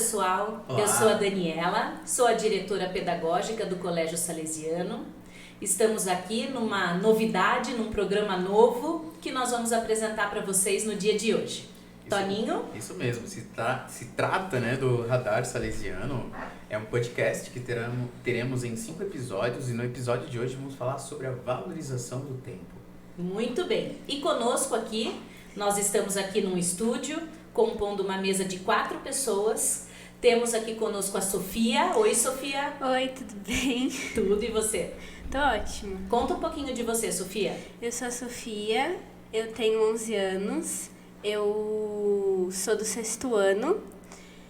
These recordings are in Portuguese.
pessoal, Olá. Eu sou a Daniela, sou a diretora pedagógica do Colégio Salesiano. Estamos aqui numa novidade, num programa novo que nós vamos apresentar para vocês no dia de hoje. Toninho? Isso mesmo, se trata, né, do Radar Salesiano. É um podcast que teremos em 5 episódios e no episódio de hoje vamos falar sobre a valorização do tempo. Muito bem. E conosco aqui, nós estamos aqui num estúdio, compondo uma mesa de 4 pessoas. Temos aqui conosco a Sofia. Oi, Sofia. Oi, tudo bem? Tudo, e você? Tô ótimo. Conta um pouquinho de você, Sofia. Eu sou a Sofia, eu tenho 11 anos, eu sou do 6º ano.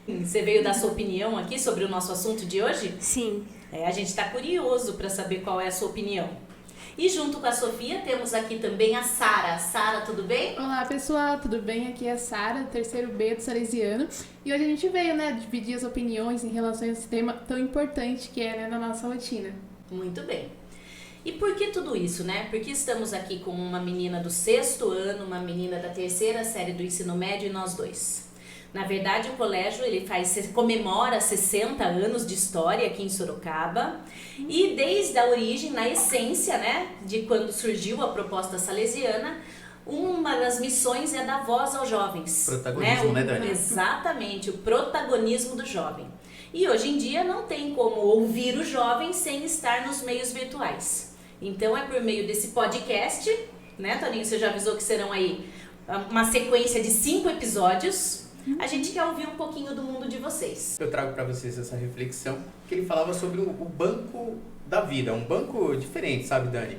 Você veio dar sua opinião aqui sobre o nosso assunto de hoje? Sim. A gente está curioso para saber qual é a sua opinião. E junto com a Sofia temos aqui também a Sara. Sara, tudo bem? Olá pessoal, tudo bem? Aqui é a Sara, do 3º B do Salesiano. E hoje a gente veio, dividir as opiniões em relação a esse tema tão importante que é, na nossa rotina. Muito bem. E por que tudo isso, Porque estamos aqui com uma menina do 6º ano, uma menina da 3ª série do ensino médio e nós dois. Na verdade, o colégio comemora 60 anos de história aqui em Sorocaba e desde a origem, na essência, de quando surgiu a proposta salesiana, uma das missões é dar voz aos jovens. Protagonismo, Dani? Exatamente, o protagonismo do jovem. E hoje em dia não tem como ouvir o jovem sem estar nos meios virtuais. Então é por meio desse podcast, Toninho? Você já avisou que serão aí uma sequência de 5 episódios. A gente quer ouvir um pouquinho do mundo de vocês. Eu trago para vocês essa reflexão que ele falava sobre o banco da vida, um banco diferente, sabe, Dani?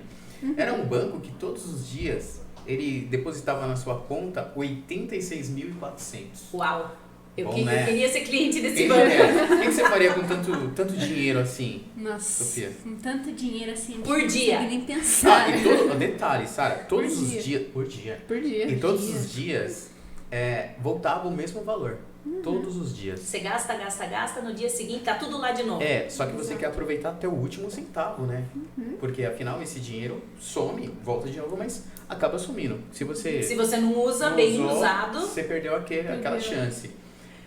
Era um banco que todos os dias ele depositava na sua conta 86.400. Uau! Eu Bom, queria ser cliente desse banco. O que você faria com tanto dinheiro assim, Nossa, Sofia? com tanto dinheiro assim, Por dia. não consigo nem pensar. Detalhe, Sara, todos Por os dia. dias... Por dia. Por dia. E todos os dias voltava o mesmo valor. Todos os dias. Você gasta, no dia seguinte tá tudo lá de novo. Só que você quer aproveitar até o último centavo, Porque afinal esse dinheiro some, volta de novo, mas acaba sumindo. Se você não usa, não bem usou, usado. você perdeu aquela chance.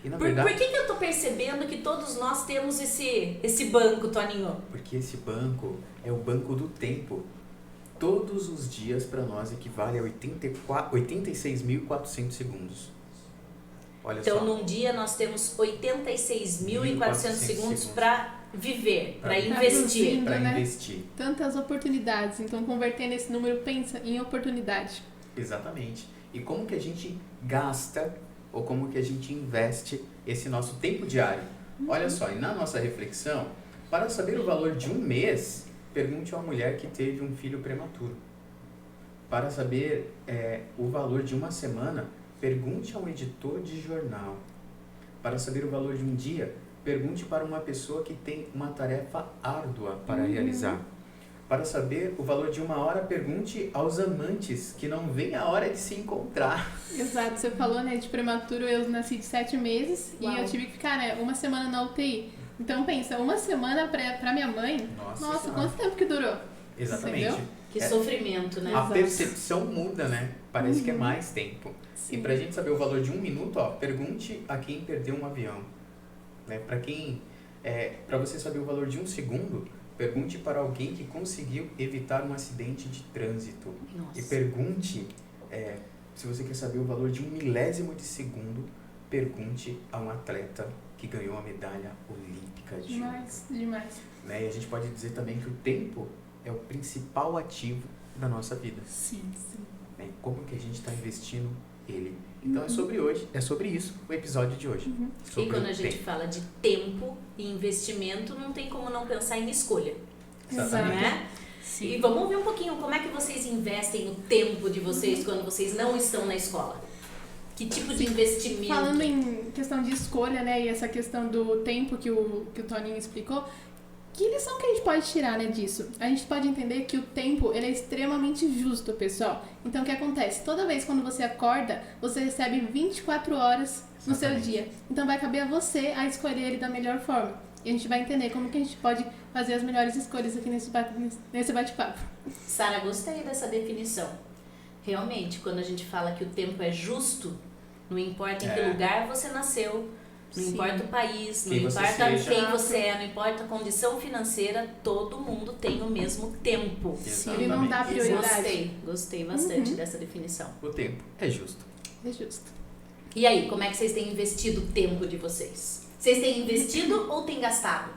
E na verdade, Por que eu tô percebendo que todos nós temos esse banco, Toninho? porque esse banco é o banco do tempo. Todos os dias para nós equivale a 86.400 segundos. Olha Então, só. num dia nós temos 86.400 segundos para viver, para Pra investir. viver. Para né? investir. Tantas oportunidades, então convertendo esse número, pensa em oportunidade. Exatamente. E como que a gente gasta ou como que a gente investe esse nosso tempo diário? Olha só, e na nossa reflexão, para saber o valor de um mês, pergunte a uma mulher que teve um filho prematuro. Para saber o valor de uma semana, pergunte a um editor de jornal. Para saber o valor de um dia, pergunte para uma pessoa que tem uma tarefa árdua para realizar. Para saber o valor de uma hora, pergunte aos amantes que não veem a hora de se encontrar. Exato, você falou, de prematuro, eu nasci de 7 meses. Uau. E eu tive que ficar, uma semana na UTI. Então pensa, uma semana pra minha mãe, nossa, Senhora. quanto tempo que durou? Exatamente. Entendeu? Que sofrimento, A Exato. percepção muda, Parece que é mais tempo. Sim. E pra gente saber o valor de um minuto, pergunte a quem perdeu um avião. Pra você saber o valor de um segundo, pergunte para alguém que conseguiu evitar um acidente de trânsito. Nossa. E pergunte, se você quer saber o valor de um milésimo de segundo, pergunte a um atleta que ganhou a medalha olímpica de ouro. Demais. E a gente pode dizer também que o tempo é o principal ativo da nossa vida. Sim. Como que a gente está investindo ele. Então é sobre isso o episódio de hoje. E Sobre quando o a gente tempo. fala de tempo e investimento, não tem como não pensar em escolha, Exatamente. Sim. E vamos ver um pouquinho como é que vocês investem o tempo de vocês quando vocês não estão na escola. Que tipo de investimento? Falando em questão de escolha, e essa questão do tempo que o Toninho explicou, que lição que a gente pode tirar, disso? A gente pode entender que o tempo, ele é extremamente justo, pessoal. Então, o que acontece? Toda vez quando você acorda, você recebe 24 horas no seu Exatamente. dia. Então, vai caber a você a escolher ele da melhor forma. E a gente vai entender como que a gente pode fazer as melhores escolhas aqui nesse bate-papo. Sara, gostei dessa definição. Realmente, quando a gente fala que o tempo é justo, não importa em que lugar você nasceu, Não Sim. importa o país, não Quem você importa seja. quem você é, não importa a condição financeira, todo mundo tem o mesmo tempo. Ele não dá Exatamente. prioridade. Gostei bastante dessa definição. O tempo é justo. É justo. E aí, como é que vocês têm investido o tempo de vocês? Vocês têm investido ou têm gastado?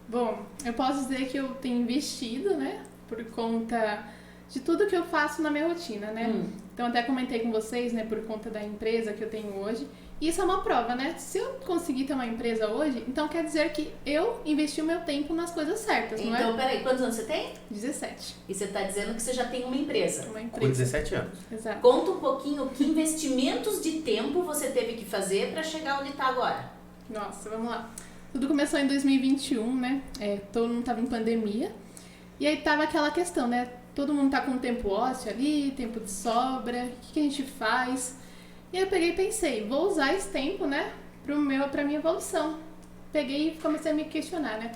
Bom, eu posso dizer que eu tenho investido, né? Por conta de tudo que eu faço na minha rotina, né? Então, até comentei com vocês, né? Por conta da empresa que eu tenho hoje. E isso é uma prova, né? Se eu conseguir ter uma empresa hoje, então quer dizer que eu investi o meu tempo nas coisas certas, não Então, é? peraí, quantos anos você tem? 17. E você está dizendo que você já tem uma empresa. Uma Com empresa. 17 anos. Exato. Conta um pouquinho que investimentos de tempo você teve que fazer para chegar onde está agora. Nossa, vamos lá. Tudo começou em 2021, né? Todo mundo tava em pandemia. E aí tava aquela questão, né? Todo mundo tá com tempo ósseo ali, tempo de sobra. O que a gente faz? E aí eu peguei e pensei, vou usar esse tempo, né? Pra minha evolução. Peguei e comecei a me questionar, né?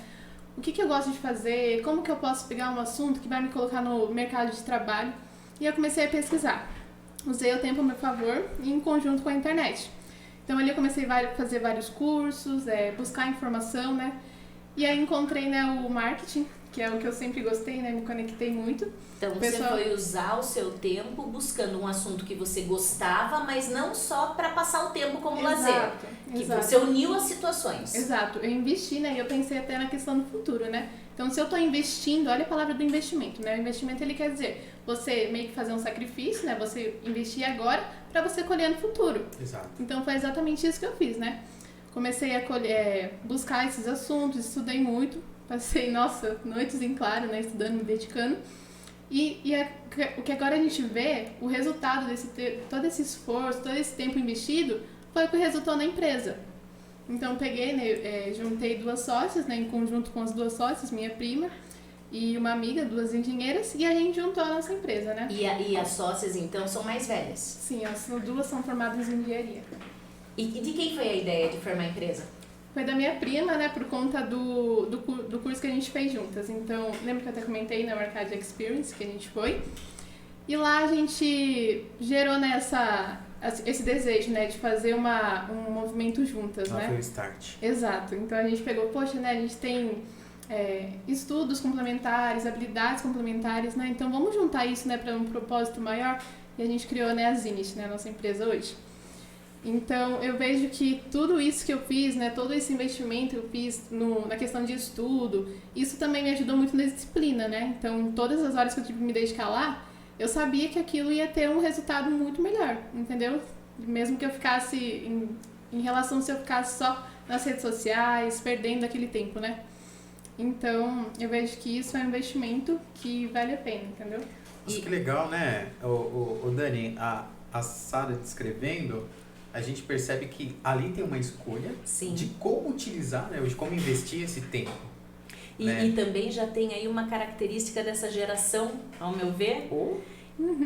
O que eu gosto de fazer? Como que eu posso pegar um assunto que vai me colocar no mercado de trabalho? E eu comecei a pesquisar. Usei o tempo a meu favor e em conjunto com a internet. Então ali eu comecei a fazer vários cursos, buscar informação, né? E aí encontrei, né, o marketing, que é o que eu sempre gostei, né? Me conectei muito. Então Pessoal- você foi usar o seu tempo buscando um assunto que você gostava, mas não só para passar o tempo como lazer. Que Exato. você uniu as situações. Exato, eu investi, né? E eu pensei até na questão do futuro, né? Então, se eu tô investindo, olha a palavra do investimento, né? O investimento, ele quer dizer você meio que fazer um sacrifício, né? Você investir agora para você colher no futuro. Exato. Então, foi exatamente isso que eu fiz, né? Comecei a buscar esses assuntos, estudei muito, passei, nossa, noites em claro, né? Estudando, me dedicando. O que agora a gente vê, o resultado todo esse esforço, todo esse tempo investido, foi o que resultou na empresa. Então, peguei, né, juntei 2 sócias, né, em conjunto com as 2 sócias, minha prima e uma amiga, 2 engenheiras, e a gente juntou a nossa empresa, né? E as sócias, então, são mais velhas. Sim, as 2 são formadas em engenharia. E de quem foi a ideia de formar a empresa? Foi da minha prima, né, por conta do curso que a gente fez juntas. Então, lembra que eu até comentei na Mercado Experience que a gente foi? E lá a gente gerou, né, esse desejo, né, de fazer um movimento juntas, Lá né? foi o start. Exato. Então a gente pegou, poxa, né, a gente tem estudos complementares, habilidades complementares, né? Então vamos juntar isso, né, para um propósito maior. E a gente criou, né, a Zenit, né, a nossa empresa hoje. Então, eu vejo que tudo isso que eu fiz, né, todo esse investimento que eu fiz na questão de estudo, isso também me ajudou muito na disciplina, né? Então, todas as horas que eu tive que me dedicar lá, eu sabia que aquilo ia ter um resultado muito melhor, entendeu? Mesmo que eu ficasse, em relação se eu ficasse só nas redes sociais, perdendo aquele tempo, né? Então, eu vejo que isso é um investimento que vale a pena, entendeu? Nossa, que legal, né, o Dani, a Sara descrevendo, a gente percebe que ali tem uma escolha Sim. de como utilizar, né, de como investir esse tempo. E também já tem aí uma característica dessa geração, ao meu ver,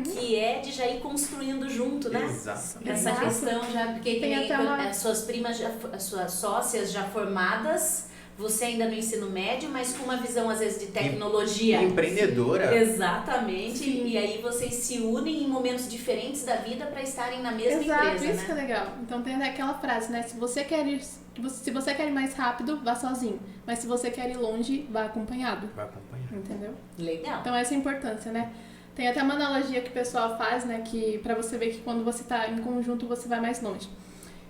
que é de já ir construindo junto, né? Exato. Essa Exato. questão já, porque Tem tem até uma- as suas primas, as suas sócias já formadas, você ainda no ensino médio, mas com uma visão às vezes de tecnologia. Empreendedora. Exatamente. Sim. E aí vocês se unem em momentos diferentes da vida para estarem na mesma Exato, empresa, isso que é né? legal. Então tem aquela frase, né? Se você quer ir mais rápido, vá sozinho. Mas se você quer ir longe, vá acompanhado. Vai acompanhar. Entendeu? Legal. Então essa é a importância, né? Tem até uma analogia que o pessoal faz, né? Que pra você ver que quando você tá em conjunto, você vai mais longe.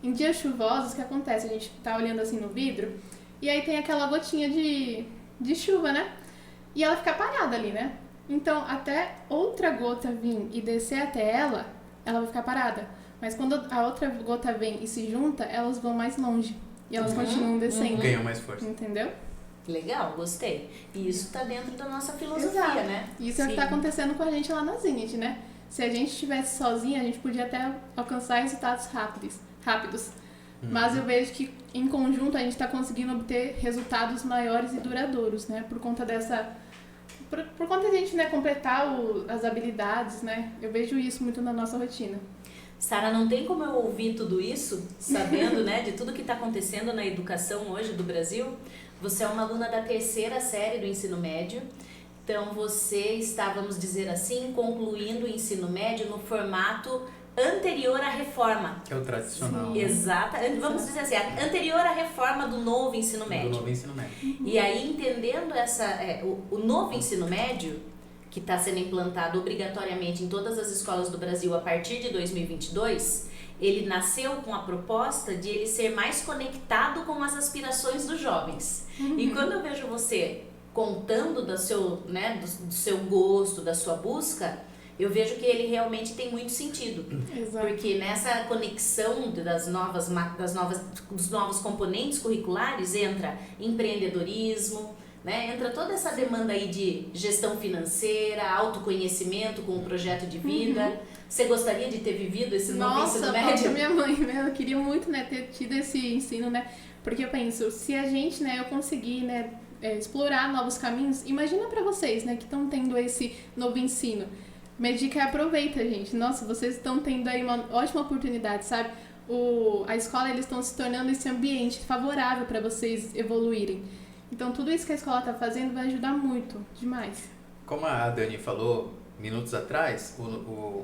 Em dias chuvosos, o que acontece? A gente tá olhando assim no vidro, e aí tem aquela gotinha de chuva, né? E ela fica parada ali, né? Então, até outra gota vir e descer até ela vai ficar parada. Mas quando a outra gota vem e se junta, elas vão mais longe. E elas continuam descendo. Ganham mais força. Entendeu? Legal, gostei. E isso tá dentro da nossa filosofia, Exato. né? Isso é o que Sim. tá acontecendo com a gente lá na Zenit, né? Se a gente estivesse sozinha, a gente podia até alcançar resultados rápidos. Mas eu vejo que em conjunto a gente está conseguindo obter resultados maiores e duradouros, né? Por conta dessa... Por conta de a gente, né, completar as habilidades, né? Eu vejo isso muito na nossa rotina. Sara, não tem como eu ouvir tudo isso, sabendo, né, de tudo que está acontecendo na educação hoje do Brasil. Você é uma aluna da 3ª série do ensino médio, então você está, vamos dizer assim, concluindo o ensino médio no formato anterior à reforma. Que é o tradicional. Exata, vamos dizer assim, anterior à reforma do novo ensino médio. Do novo ensino médio. E aí, entendendo o novo ensino médio, que está sendo implantado obrigatoriamente em todas as escolas do Brasil a partir de 2022, ele nasceu com a proposta de ele ser mais conectado com as aspirações dos jovens. E quando eu vejo você contando do seu gosto, da sua busca, eu vejo que ele realmente tem muito sentido. Exato. Porque nessa conexão dos novos componentes curriculares entra empreendedorismo, né? Entra toda essa demanda aí de gestão financeira, autoconhecimento com o projeto de vida. Você gostaria de ter vivido esse novo ensino médio? Nossa, minha mãe, né? Eu queria muito, né, ter tido esse ensino, né? Porque eu penso, se a gente, né, eu conseguir, né, explorar novos caminhos, imagina pra vocês, né, que estão tendo esse novo ensino. Minha dica é aproveita, gente. Nossa, vocês estão tendo aí uma ótima oportunidade, sabe? A escola, eles estão se tornando esse ambiente favorável para vocês evoluírem. Então, tudo isso que a escola está fazendo vai ajudar muito, demais. Como a Dani falou minutos atrás,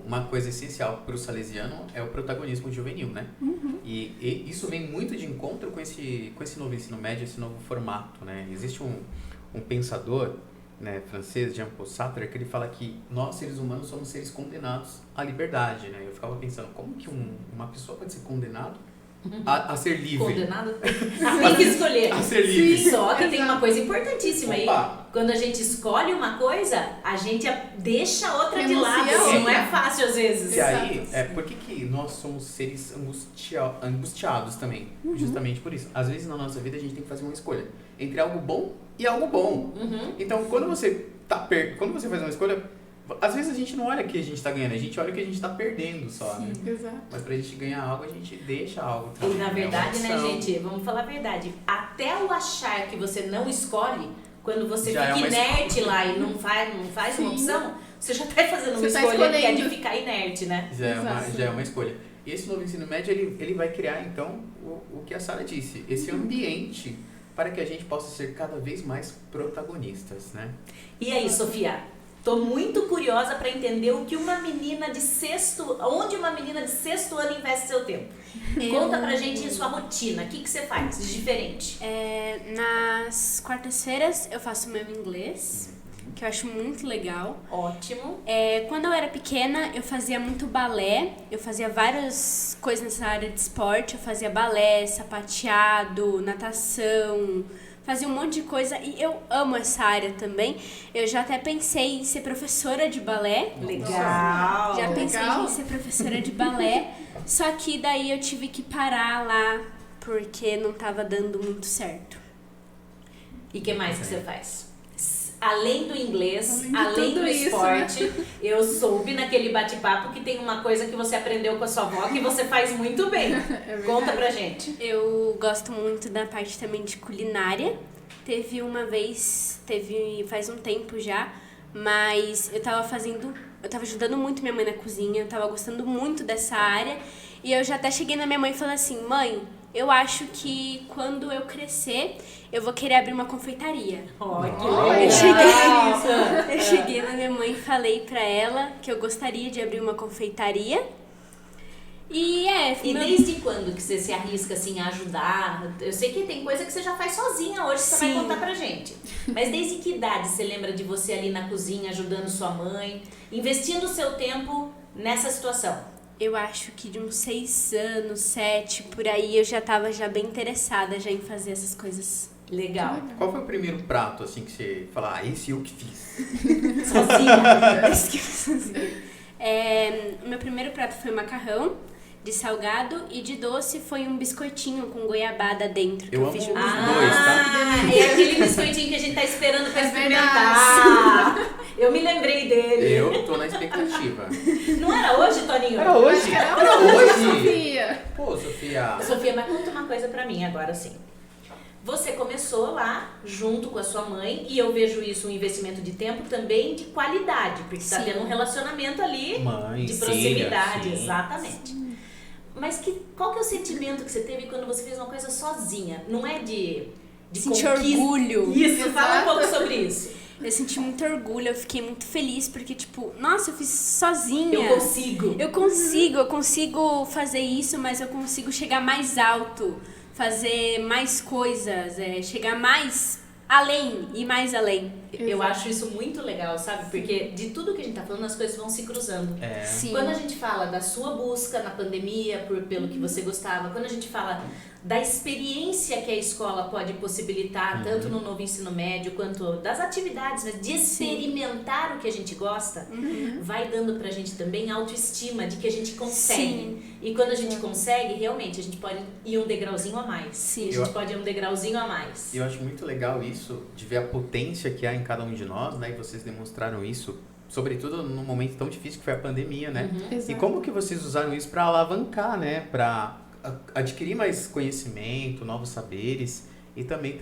uma coisa essencial para o salesiano é o protagonismo juvenil, né? E isso vem muito de encontro com esse novo ensino médio, esse novo formato, né? Existe um pensador, né, francês, Jean-Paul Sartre, que ele fala que nós, seres humanos, somos seres condenados à liberdade, né? Eu ficava pensando, como que uma pessoa pode ser condenado a ser livre? Condenado? Tem que escolher. A ser livre. Sim, só que tem uma coisa importantíssima aí. Opa. Quando a gente escolhe uma coisa, a gente deixa a outra de Renuncia lado. a outra. Não é fácil às vezes. E aí, por que nós somos seres angustiados também? Justamente por isso. Às vezes na nossa vida a gente tem que fazer uma escolha entre algo bom e algo bom. Então, quando você faz uma escolha, às vezes a gente não olha o que a gente está ganhando, a gente olha o que a gente está perdendo só, né? Exato. Mas pra gente ganhar algo, a gente deixa algo. E também. na verdade, É uma né, opção. gente, vamos falar a verdade. Até o achar que você não escolhe, quando você Já é fica uma inerte lá e não faz uma Sim. opção, você já está fazendo uma Você tá escolha que é de escolhendo. ficar inerte, né? Exato. Já é uma escolha. E esse novo ensino médio, ele vai criar, então, o que a Sara disse, esse ambiente para que a gente possa ser cada vez mais protagonistas, né? E aí, Sofia? Tô muito curiosa para entender onde uma menina de sexto ano investe seu tempo. Conta pra gente a sua rotina, o que você faz de diferente? Nas quartas-feiras eu faço meu inglês, que eu acho muito legal. Ótimo. Quando eu era pequena, eu fazia muito balé, eu fazia várias coisas nessa área de esporte, eu fazia balé, sapateado, natação, fazia um monte de coisa e eu amo essa área também. Eu já até pensei em ser professora de balé. Legal. Já pensei Legal. em ser professora de balé, só que daí eu tive que parar lá porque não tava dando muito certo. E o que mais que você faz? Além do inglês, Além de além tudo do isso, esporte, eu soube naquele bate-papo que tem uma coisa que você aprendeu com a sua avó que você faz muito bem. verdade. Conta pra gente. Eu gosto muito da parte também de culinária. Teve uma vez, faz um tempo já, mas eu tava ajudando muito minha mãe na cozinha, eu tava gostando muito dessa área. E eu já até cheguei na minha mãe e falei assim, mãe, eu acho que quando eu crescer, eu vou querer abrir uma confeitaria. Olha que Eu cheguei na minha mãe e falei pra ela que eu gostaria de abrir uma confeitaria. E desde quando que você se arrisca assim a ajudar? Eu sei que tem coisa que você já faz sozinha hoje, você vai Sim. contar pra gente. Mas desde que idade você lembra de você ali na cozinha ajudando sua mãe, investindo o seu tempo nessa situação? Eu acho que de uns 6 anos, 7, por aí, eu já tava bem interessada já em fazer essas coisas. Legal. Qual foi o primeiro prato, assim, que você fala, esse eu que fiz? Sozinha? Isso que eu fazia. O meu primeiro prato foi macarrão de salgado e de doce foi um biscoitinho com goiabada dentro. Que Eu eu amo fiz os junto. dois, tá? É aquele biscoitinho que a gente tá esperando pra É experimentar. Eu me lembrei dele. Eu tô na expectativa. Não era hoje, Toninho? Era hoje? Era hoje? Sofia. Pô, Sofia. Sofia, mas conta uma coisa pra mim agora sim. Você começou lá junto com a sua mãe e eu vejo isso um investimento de tempo também de qualidade, porque tá Sim. tendo um relacionamento ali Mãe, de filha, proximidade, sim. exatamente. Mas qual que é o sentimento que você teve quando você fez uma coisa sozinha? Não é de Sentir conquista? orgulho. Isso, fala um Exato. pouco sobre isso. Eu senti muito orgulho, eu fiquei muito feliz, porque, tipo, nossa, eu fiz sozinha. Eu consigo. Eu consigo fazer isso, mas eu consigo chegar mais alto, fazer mais coisas, chegar mais além e mais além. Eu acho isso muito legal, sabe? Porque de tudo que a gente tá falando, as coisas vão se cruzando. Sim. Quando a gente fala da sua busca na pandemia, pelo que você gostava, quando a gente fala da experiência que a escola pode possibilitar, tanto no novo ensino médio, quanto das atividades, mas de experimentar o que a gente gosta, vai dando pra gente também autoestima de que a gente consegue. Sim. E quando a gente consegue, realmente, a gente pode ir um degrauzinho a mais. Sim. A gente pode ir um degrauzinho a mais. E eu acho muito legal isso, de ver a potência que há em cada um de nós, né? E vocês demonstraram isso, sobretudo num momento tão difícil que foi a pandemia, né? E como que vocês usaram isso para alavancar, né? Para adquirir mais conhecimento, novos saberes e também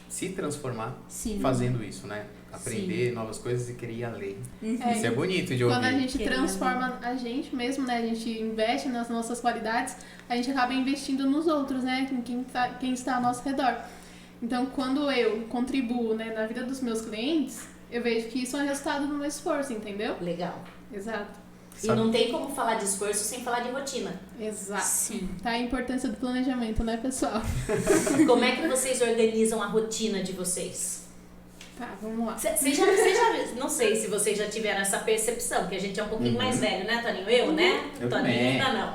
se transformar fazendo isso, né? Aprender novas coisas e querer ir além. Isso é bonito de ouvir. Quando a gente transforma a gente mesmo, né? A gente investe nas nossas qualidades, a gente acaba investindo nos outros, né? Em quem está ao nosso redor. Então, quando eu contribuo, né, na vida dos meus clientes, eu vejo que isso é resultado do meu esforço, entendeu? Legal. Exato. E não tem como falar de esforço sem falar de rotina. Exato. Sim. Tá a importância do planejamento, né, pessoal? Como é que vocês organizam a rotina de vocês? Tá, vamos lá. Você já, não sei se vocês já tiveram essa percepção, porque a gente é um pouquinho mais velho, né, Toninho? Eu, né? Eu Toninho também. ainda não.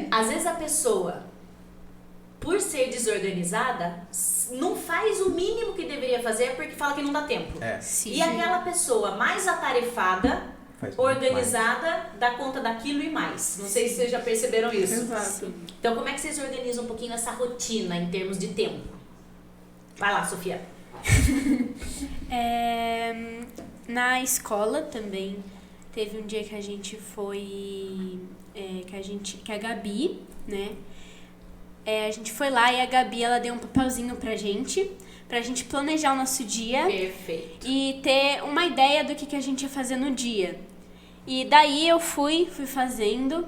Às vezes a pessoa, por ser desorganizada, não faz o mínimo que deveria fazer porque fala que não dá tempo. Sim. E aquela pessoa mais atarefada, Faz muito organizada, dá conta daquilo e mais. Não sei se vocês já perceberam isso. Exato. Então, como é que vocês organizam um pouquinho essa rotina em termos de tempo? Vai lá, Sofia. Na escola também teve um dia que a gente foi, que a Gabi, né, a gente foi lá e a Gabi, ela deu um papelzinho pra gente planejar o nosso dia. Perfeito. E ter uma ideia do que a gente ia fazer no dia. E daí eu fui fazendo.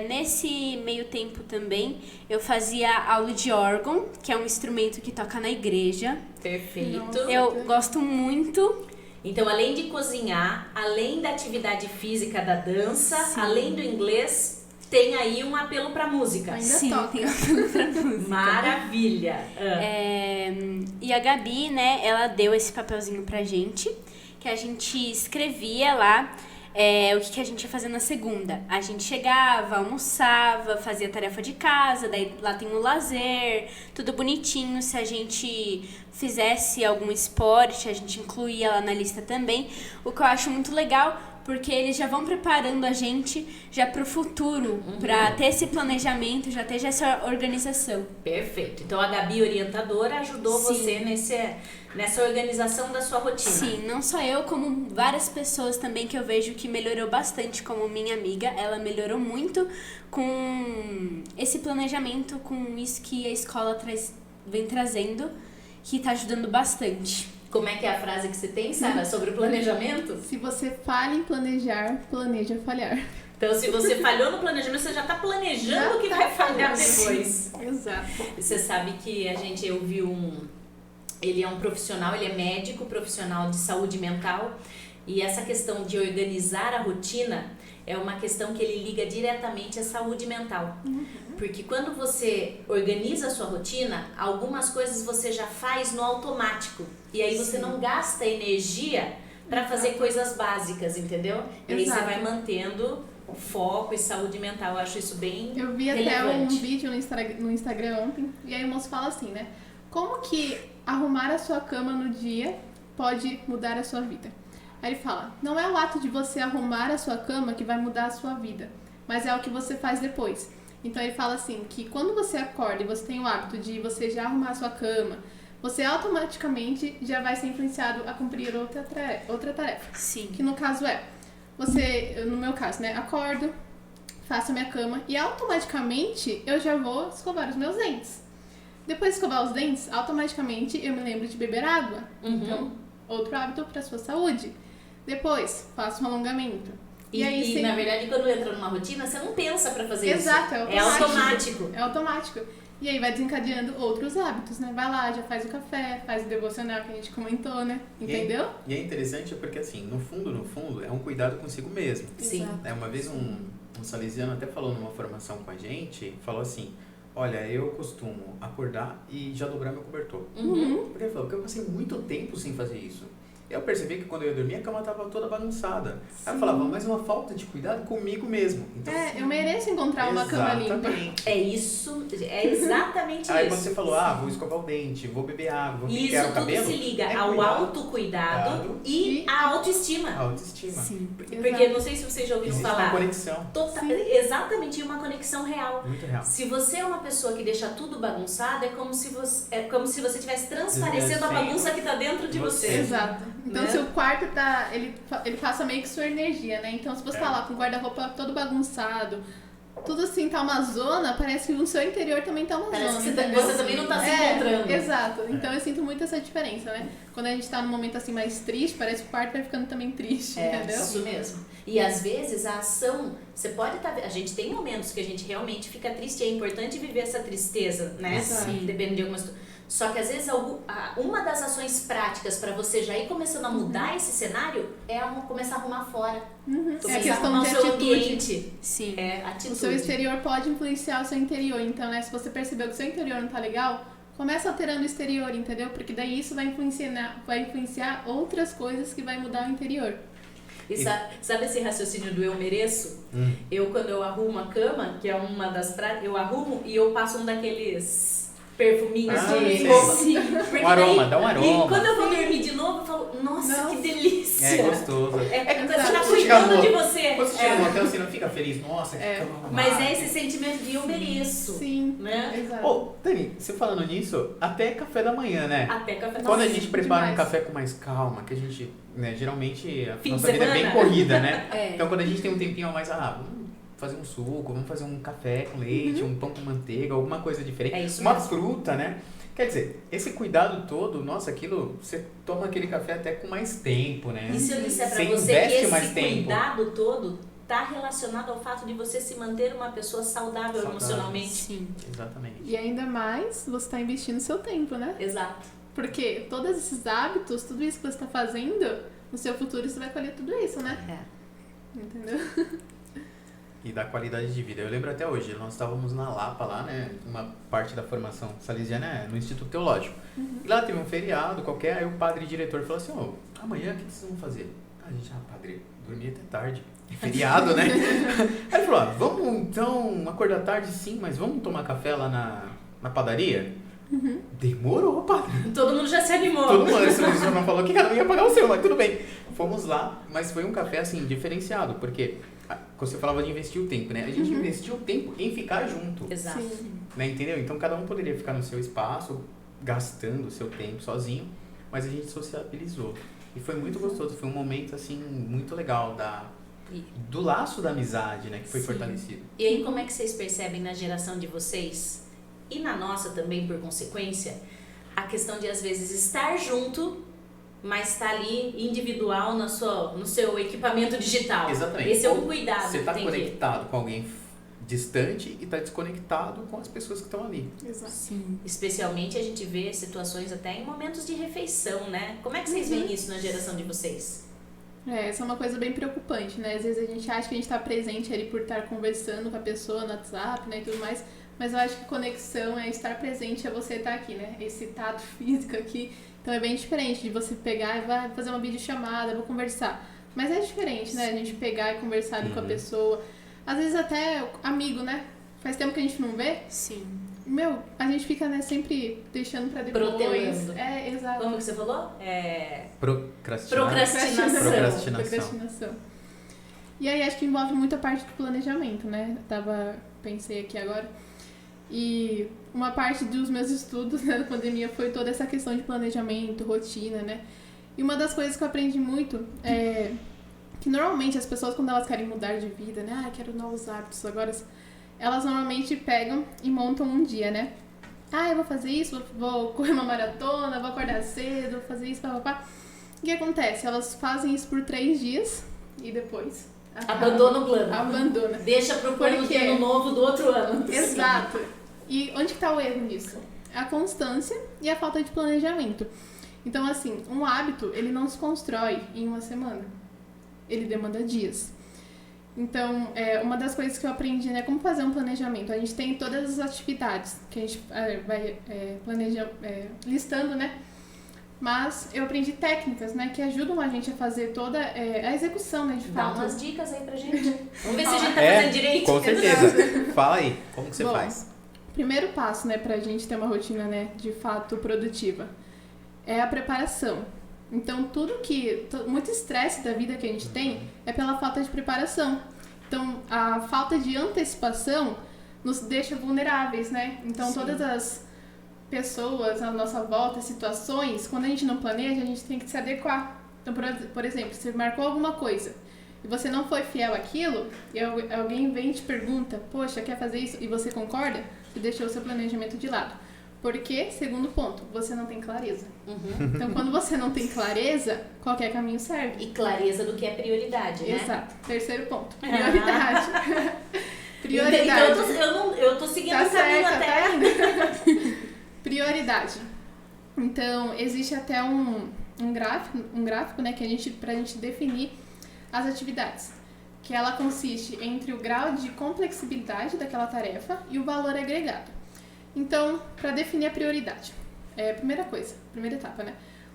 Nesse meio tempo também, eu fazia aula de órgão, que é um instrumento que toca na igreja. Perfeito. Nossa. Eu gosto muito. Então, além de cozinhar, além da atividade física da dança, além do inglês, tem aí um apelo pra música. Ainda Sim, toca. tem apelo pra música. Maravilha. E a Gabi, né, ela deu esse papelzinho pra gente, que a gente escrevia lá o que a gente ia fazer na segunda. A gente chegava, almoçava, fazia tarefa de casa, daí lá tem o lazer, tudo bonitinho. Se a gente fizesse algum esporte, a gente incluía lá na lista também. O que eu acho muito legal, porque eles já vão preparando a gente já pro futuro, pra ter esse planejamento, já ter essa organização. Perfeito. Então, a Gabi, orientadora, ajudou Sim. você nessa organização da sua rotina. Sim, não só eu, como várias pessoas também que eu vejo que melhorou bastante, como minha amiga, ela melhorou muito com esse planejamento, com isso que a escola vem trazendo, que tá ajudando bastante. Como é que é a frase que você tem, Sara, sobre o planejamento? Se você falha em planejar, planeja falhar. Então, se você falhou no planejamento, você já tá planejando o que vai falhar depois. Exato. Você sabe que eu vi ele é um profissional, ele é médico, profissional de saúde mental, e essa questão de organizar a rotina é uma questão que ele liga diretamente à saúde mental. Porque quando você organiza a sua rotina, algumas coisas você já faz no automático, e aí você não gasta energia para fazer coisas básicas, entendeu? E aí você Exato. vai mantendo foco e saúde mental. Eu acho isso bem Eu vi até relevante. um vídeo no Instagram ontem, e aí o moço fala assim, né? Como que arrumar a sua cama no dia pode mudar a sua vida? Aí ele fala, não é o ato de você arrumar a sua cama que vai mudar a sua vida, mas é o que você faz depois. Então ele fala assim, que quando você acorda e você tem o hábito de você já arrumar a sua cama, você automaticamente já vai ser influenciado a cumprir outra tarefa. Sim. Que no caso no meu caso, né, acordo, faço a minha cama e automaticamente eu já vou escovar os meus dentes. Depois de escovar os dentes, automaticamente eu me lembro de beber água. Então, outro hábito para sua saúde. Depois, faço um alongamento. E aí, na verdade, quando entra numa rotina, você não pensa pra fazer Exato, isso. é automático. automático. É automático. E aí vai desencadeando outros hábitos, né? Vai lá, já faz o café, faz o devocional que a gente comentou, né? Entendeu? E é interessante porque, assim, no fundo, é um cuidado consigo mesmo. Sim. Exato. Uma vez um salesiano até falou numa formação com a gente, falou assim, olha, eu costumo acordar e já dobrar meu cobertor. Porque ele falou, porque eu passei muito tempo sem fazer isso. Eu percebi que quando eu ia dormir, a cama estava toda bagunçada. Aí eu falava, mas uma falta de cuidado comigo mesmo. Então, Eu mereço encontrar uma cama limpa. Exatamente. É isso, é exatamente Aí isso. quando você falou, vou escovar o dente, vou beber água, vou E pentear isso o tudo cabelo. se liga é ao cuidado. autocuidado e à autoestima. Autoestima. Sim. Porque não sei se vocês já ouviram Existe falar. uma conexão. Exatamente, uma conexão real. Muito real. Se você é uma pessoa que deixa tudo bagunçado, é como se você estivesse transparecendo a Sim. bagunça que tá dentro de você. Exato. Então, Né? se o quarto tá... Ele passa meio que sua energia, né? Então, se você tá lá com o guarda-roupa todo bagunçado, tudo assim, tá uma zona, parece que no seu interior também tá uma Parece zona. que entendeu? você também não tá se encontrando. Exato. Então, eu sinto muito essa diferença, né? Quando a gente tá num momento assim mais triste, parece que o quarto vai ficando também triste, entendeu? Isso mesmo. E às vezes a ação, você pode estar. A gente tem momentos que a gente realmente fica triste, é importante viver essa tristeza, né? Sim. Dependendo de algumas. Só que às vezes uma das ações práticas para você já ir começando a mudar esse cenário é começar a arrumar fora. É Começar a questão arrumar de o seu atitude. ambiente. Sim. É, O atitude. seu exterior pode influenciar o seu interior. Então, né? Se você percebeu que o seu interior não tá legal, começa alterando o exterior, entendeu? Porque daí isso vai influenciar outras coisas que vai mudar o interior. E sabe esse raciocínio do eu mereço? Quando eu arrumo a cama, que é uma das práticas, eu arrumo e eu passo um daqueles perfuminhos de sei. roupa. Sim. Porque Um aroma, daí- dá um aroma. E quando eu vou dormir de novo, eu falo, nossa, que delícia. É gostoso. Você tá Exato. cuidando de você. Quando você chega no hotel, você não fica feliz? Nossa, que cama arrumada. Mas é esse sentimento de eu mereço. Sim. Né? Exato. Ô, Dani, você falando nisso, até café da manhã, né? Até café da Quando a manhã. gente prepara um demais. café com mais calma, que a gente, né, geralmente a Fim nossa de vida é bem semana. corrida, né? É. Então quando a gente tem um tempinho a mais, vamos fazer um suco, vamos fazer um café com leite, um pão com manteiga, alguma coisa diferente. É isso uma mesmo. fruta, né? Quer dizer, esse cuidado todo, nossa, aquilo, você toma aquele café até com mais tempo, né? E se eu disser pra Você você investe que mais esse tempo. cuidado todo tá relacionado ao fato de você se manter uma pessoa saudável Saudável. emocionalmente. Sim. Exatamente. E ainda mais, você tá investindo seu tempo, né? Exato. Porque todos esses hábitos, tudo isso que você tá fazendo, no seu futuro você vai colher tudo isso, né? É. Entendeu? E da qualidade de vida. Eu lembro até hoje, nós estávamos na Lapa lá, né? Uma parte da formação salesiana é no Instituto Teológico. E lá teve um feriado qualquer, aí o padre diretor falou assim, amanhã o que vocês vão fazer? A gente, padre, dormir até tarde. É feriado, né? Aí ele falou, vamos então acordar tarde sim, mas vamos tomar café lá na padaria? Demorou, padre. Todo mundo já se animou. Todo mundo, esse não falou que cada um ia pagar o seu, mas tudo bem. Fomos lá, mas foi um café assim, diferenciado, porque você falava de investir o tempo, né? A gente investiu o tempo em ficar junto, Exato. Sim. né? Entendeu? Então cada um poderia ficar no seu espaço, gastando o seu tempo sozinho, mas a gente sociabilizou. E foi muito gostoso, foi um momento assim, muito legal do laço da amizade, né? Que foi Sim. fortalecido. E aí, como é que vocês percebem na geração de vocês, e na nossa também, por consequência, a questão de, às vezes, estar junto, mas estar ali individual no seu equipamento digital. Exatamente. Esse é um Ou cuidado Você que está tem que... conectado com alguém distante e está desconectado com as pessoas que estão ali. Exato. Sim. Especialmente a gente vê situações até em momentos de refeição, né? Como é que vocês veem isso na geração de vocês? Essa é uma coisa bem preocupante, né? Às vezes a gente acha que a gente tá presente ali por estar conversando com a pessoa no WhatsApp, né, e tudo mais, mas eu acho que conexão é estar presente, é você estar aqui, né? Esse tato físico aqui. Então é bem diferente de você pegar e vai fazer uma videochamada, vou conversar. Mas é diferente, né? A gente pegar e conversar ali com a pessoa. Às vezes até amigo, né? Faz tempo que a gente não vê. Sim. A gente fica, né, sempre deixando pra depois. Protelando. Exato. Como que você falou? Procrastinação. E aí acho que envolve muito a parte do planejamento, né? Pensei aqui agora. E uma parte dos meus estudos, né, da pandemia foi toda essa questão de planejamento, rotina, né? E uma das coisas que eu aprendi muito é que normalmente as pessoas, quando elas querem mudar de vida, né? Quero novos hábitos agora, elas normalmente pegam e montam um dia, né? Eu vou fazer isso, vou correr uma maratona, vou acordar cedo, vou fazer isso, papapá. O que acontece? Elas fazem isso por 3 dias e depois Abandona o plano. abandona. Deixa pro plano Por de quê? ano novo do outro ano. Exato. E onde que tá o erro nisso? A constância e a falta de planejamento. Então, assim, um hábito, ele não se constrói em uma semana. Ele demanda dias. Então, uma das coisas que eu aprendi, né, como fazer um planejamento. A gente tem todas as atividades que a gente vai listando, né? Mas eu aprendi técnicas, né, que ajudam a gente a fazer toda a execução, né, de Dá fato. umas dicas aí pra gente. Vamos ver se a gente tá fazendo direito. Com certeza. Fala aí, como que você Bom, faz? Primeiro passo, né, pra gente ter uma rotina, né, de fato produtiva, é a preparação. Então, muito estresse da vida que a gente tem é pela falta de preparação. Então, a falta de antecipação nos deixa vulneráveis, né? Então, Sim. todas as pessoas à nossa volta, situações, quando a gente não planeja, a gente tem que se adequar. Então, por exemplo, você marcou alguma coisa e você não foi fiel àquilo, e alguém vem e te pergunta, poxa, quer fazer isso? E você concorda? Você deixou o seu planejamento de lado. Porque, segundo ponto, você não tem clareza. Uhum. Então, quando você não tem clareza, qualquer caminho serve. E clareza do que é prioridade, né? Exato. Terceiro ponto. Prioridade. Prioridade. Então, eu tô seguindo Tá o caminho certo, até. tá indo. Prioridade. Então, existe até um gráfico, né, que pra gente definir as atividades. Que ela consiste entre o grau de complexibilidade daquela tarefa e o valor agregado. Então, para definir a prioridade, primeira etapa, né?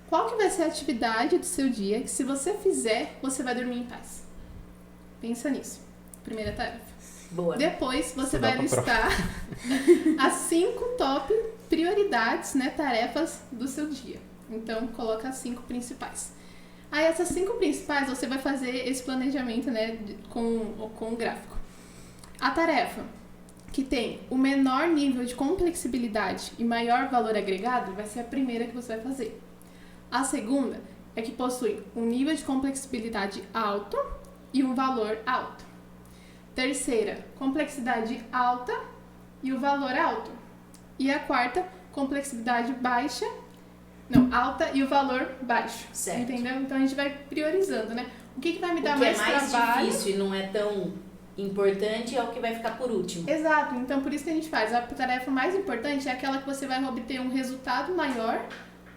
Qual que vai ser a atividade do seu dia que, se você fizer, você vai dormir em paz? Pensa nisso. Primeira tarefa. Boa. Depois, você Estudar vai pra listar as 5 top prioridades, né, tarefas do seu dia. Então, coloca as 5 principais. Aí, essas 5 principais, você vai fazer esse planejamento, né, com o gráfico. A tarefa que tem o menor nível de complexibilidade e maior valor agregado vai ser a primeira que você vai fazer. A segunda é que possui um nível de complexibilidade alto e um valor alto. Terceira, complexidade alta e o valor alto. E a quarta, complexidade alta e o valor baixo. Certo. Entendeu? Então a gente vai priorizando, né? O que vai me dar O que mais é mais trabalho? difícil e não é tão importante é o que vai ficar por último. Exato, então por isso que a gente faz. A tarefa mais importante é aquela que você vai obter um resultado maior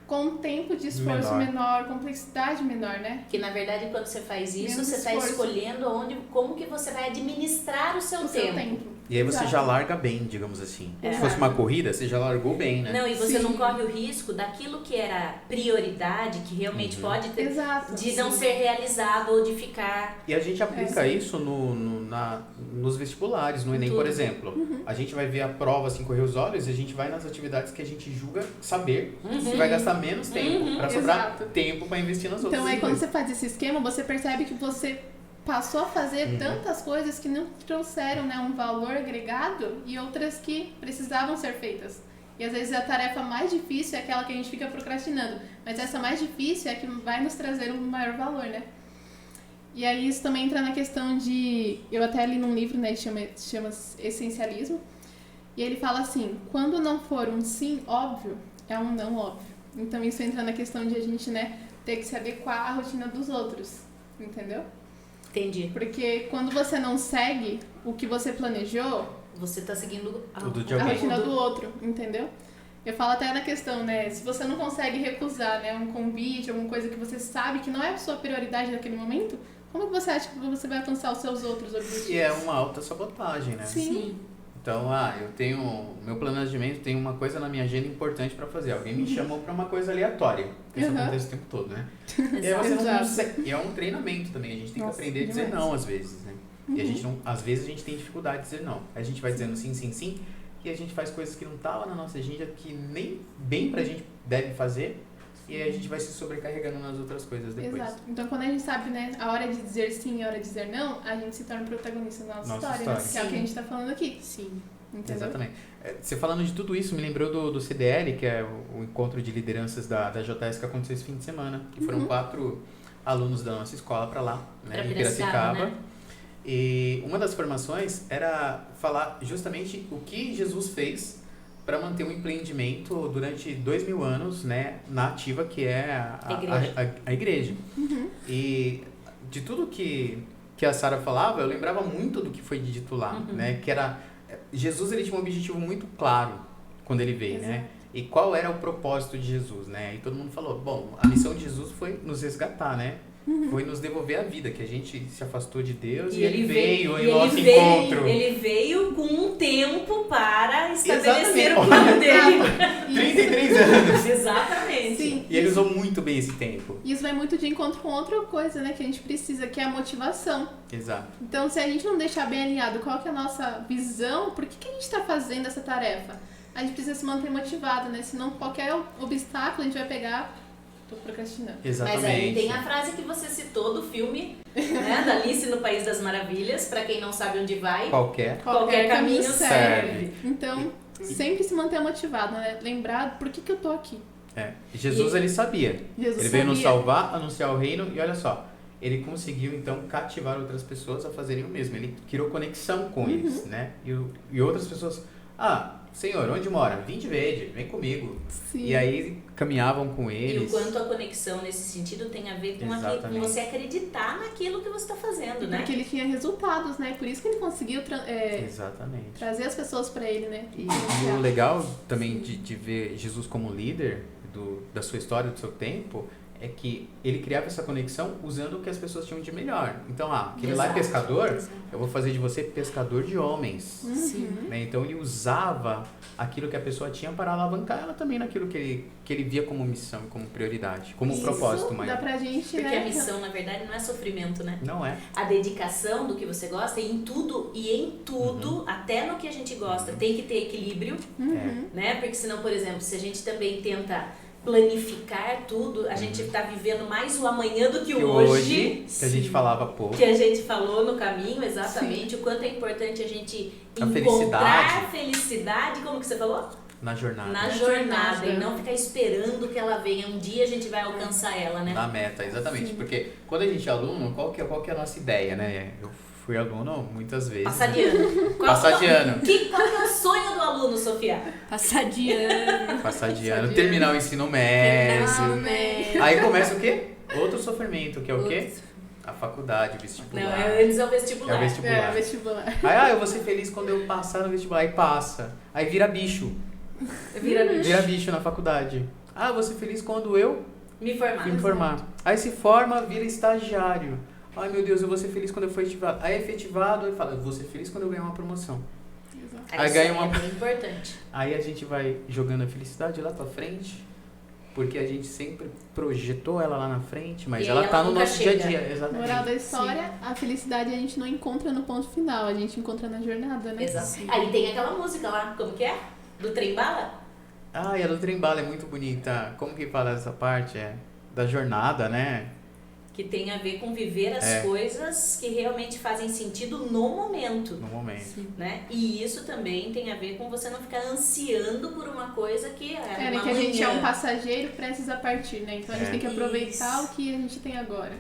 com um tempo de esforço menor, complexidade menor, né? Que na verdade quando você faz isso, Menos você está esforço. escolhendo como que você vai administrar o seu tempo. E aí você Exato. já larga bem, digamos assim. É. Se fosse uma corrida, você já largou bem, né? Não, e você Sim. não corre o risco daquilo que era prioridade, que realmente pode ter, Exato. de não ser realizado ou de ficar... E a gente aplica isso nos vestibulares, no Enem, Tudo. por exemplo. A gente vai ver a prova, assim, correr os olhos, e a gente vai nas atividades que a gente julga saber se vai gastar menos tempo, pra sobrar Exato. tempo pra investir nas outras. Então aí quando você faz esse esquema, você percebe que você passou a fazer tantas coisas que não trouxeram, né, um valor agregado e outras que precisavam ser feitas. E às vezes a tarefa mais difícil é aquela que a gente fica procrastinando, mas essa mais difícil é que vai nos trazer um maior valor, né? E aí isso também entra na questão de... Eu até li num livro, né, que chama Essencialismo, e ele fala assim, quando não for um sim óbvio, é um não óbvio. Então isso entra na questão de a gente, né, ter que se adequar à rotina dos outros, entendeu? Entendi. Porque quando você não segue o que você planejou, Você tá seguindo Tudo de a alguém. rotina do outro, entendeu? Eu falo até na questão, né, se você não consegue recusar, né, um convite, alguma coisa que você sabe que não é a sua prioridade naquele momento, como que você acha que você vai alcançar os seus outros objetivos? E é uma autossabotagem, né? Sim. Então, eu tenho... Meu planejamento tem uma coisa na minha agenda importante pra fazer. Alguém me chamou pra uma coisa aleatória. Isso acontece o tempo todo, né? E aí você não Exato. consegue... E é um treinamento também. A gente tem que Nossa, aprender a dizer demais. não às vezes, né? E a gente não... Às vezes a gente tem dificuldade de dizer não. A gente vai dizendo sim, sim, sim. E a gente faz coisas que não estavam na nossa agenda, que nem bem pra gente deve fazer. E aí a gente vai se sobrecarregando nas outras coisas depois. Exato. Então, quando a gente sabe, né, a hora de dizer sim e a hora de dizer não, a gente se torna protagonista da nossa história, né? Que é o que a gente tá falando aqui. Sim. Entendeu? Exatamente. Você falando de tudo isso, me lembrou do CDL, que é o encontro de lideranças da JS que aconteceu esse fim de semana. Que foram 4 alunos da nossa escola para lá, né, Pra em Piracicaba, Piracicaba. né? E uma das formações era falar justamente o que Jesus fez para manter um empreendimento durante 2000 anos, né, na ativa que é a igreja. E de tudo que a Sara falava, eu lembrava muito do que foi dito lá, né, que era Jesus ele tinha um objetivo muito claro quando ele veio, né? E qual era o propósito de Jesus, né? E todo mundo falou, bom, a missão de Jesus foi nos resgatar, né? Foi nos devolver a vida, que a gente se afastou de Deus e ele veio em nosso encontro. Ele veio com um tempo para estabelecer o Exatamente. plano dele. 33 anos. Exatamente. Sim. E ele usou muito bem esse tempo. Isso vai muito de encontro com outra coisa, né, que a gente precisa, que é a motivação. Exato. Então, se a gente não deixar bem alinhado qual que é a nossa visão, por que a gente está fazendo essa tarefa? A gente precisa se manter motivado, né? Senão qualquer obstáculo a gente vai pegar, tô procrastinando. Exatamente. Mas aí tem a frase que você citou do filme, né, da Alice no País das Maravilhas, pra quem não sabe onde vai, Qualquer caminho serve. Então, sempre se manter motivado, né? Lembrar por que eu tô aqui. Jesus ele sabia. Jesus Ele veio nos sabia. salvar, anunciar o reino e olha só, ele conseguiu então cativar outras pessoas a fazerem o mesmo. Ele criou conexão com eles, né? E outras pessoas, Senhor, onde mora? Vim de verde, vem comigo. Sim. E aí caminhavam com E eles. o quanto a conexão nesse sentido tem a ver com Exatamente. você acreditar naquilo que você está fazendo, né? Porque ele tinha resultados, né? Por isso que ele conseguiu Exatamente. trazer as pessoas pra ele, né? E o legal também de ver Jesus como líder da sua história, do seu tempo, é que ele criava essa conexão usando o que as pessoas tinham de melhor. Então, aquele lá é Exato. pescador, eu vou fazer de você pescador de homens. Sim. Né? Então, ele usava aquilo que a pessoa tinha para alavancar ela também naquilo que ele via como missão, como prioridade, como Isso propósito dá maior. pra gente, Porque né? a missão, na verdade, não é sofrimento, né? Não é? A dedicação do que você gosta em tudo, até no que a gente gosta, tem que ter equilíbrio, né? Porque senão, por exemplo, se a gente também tenta planificar tudo, a gente tá vivendo mais o amanhã do que o hoje. que a gente falava pouco. Que a gente falou no caminho, exatamente, o quanto é importante a gente A encontrar felicidade, como que você falou? Na jornada. Na jornada, e não ficar esperando que ela venha. Um dia a gente vai alcançar ela, né? Na meta, exatamente. Porque quando a gente é aluno, qual que é a nossa ideia, né? Eu fui aluno muitas vezes. Passar de ano. Passar de ano. Qual que é o sonho do aluno, Sofia? Passar de ano. Passar de ano. Terminar o ensino médio. Aí começa o quê? Outro sofrimento, que é o quê? A faculdade, o vestibular. Não, antes é o vestibular. É o vestibular. É, vestibular. Aí, eu vou ser feliz quando eu passar no vestibular. Aí passa. Aí vira bicho. Vira bicho. Vira bicho na faculdade. Eu vou ser feliz quando eu Me formar. me formar. Aí se forma, vira estagiário. Ai, meu Deus, eu vou ser feliz quando eu for efetivado. Aí é efetivado, aí fala, eu vou ser feliz quando eu ganhar uma promoção. Aí Isso ganha é uma- bem importante. Aí a gente vai jogando a felicidade lá pra frente, porque a gente sempre projetou ela lá na frente, mas E ela aí tá ela no nunca nosso chega. dia a dia. Moral Exatamente. da história, a felicidade a gente não encontra no ponto final, a gente encontra na jornada, né? Exato. Sim. Aí tem aquela música lá, como que é? Do trem bala? E a do trem-bala é muito bonita. Como que fala essa parte? É da jornada, né? Que tem a ver com viver as É. coisas que realmente fazem sentido no momento. No momento. Né? E isso também tem a ver com você não ficar ansiando por uma coisa que é É, né, uma que a gente é manhã. um passageiro prestes a partir, né? Então a gente É. tem que aproveitar Isso. o que a gente tem agora.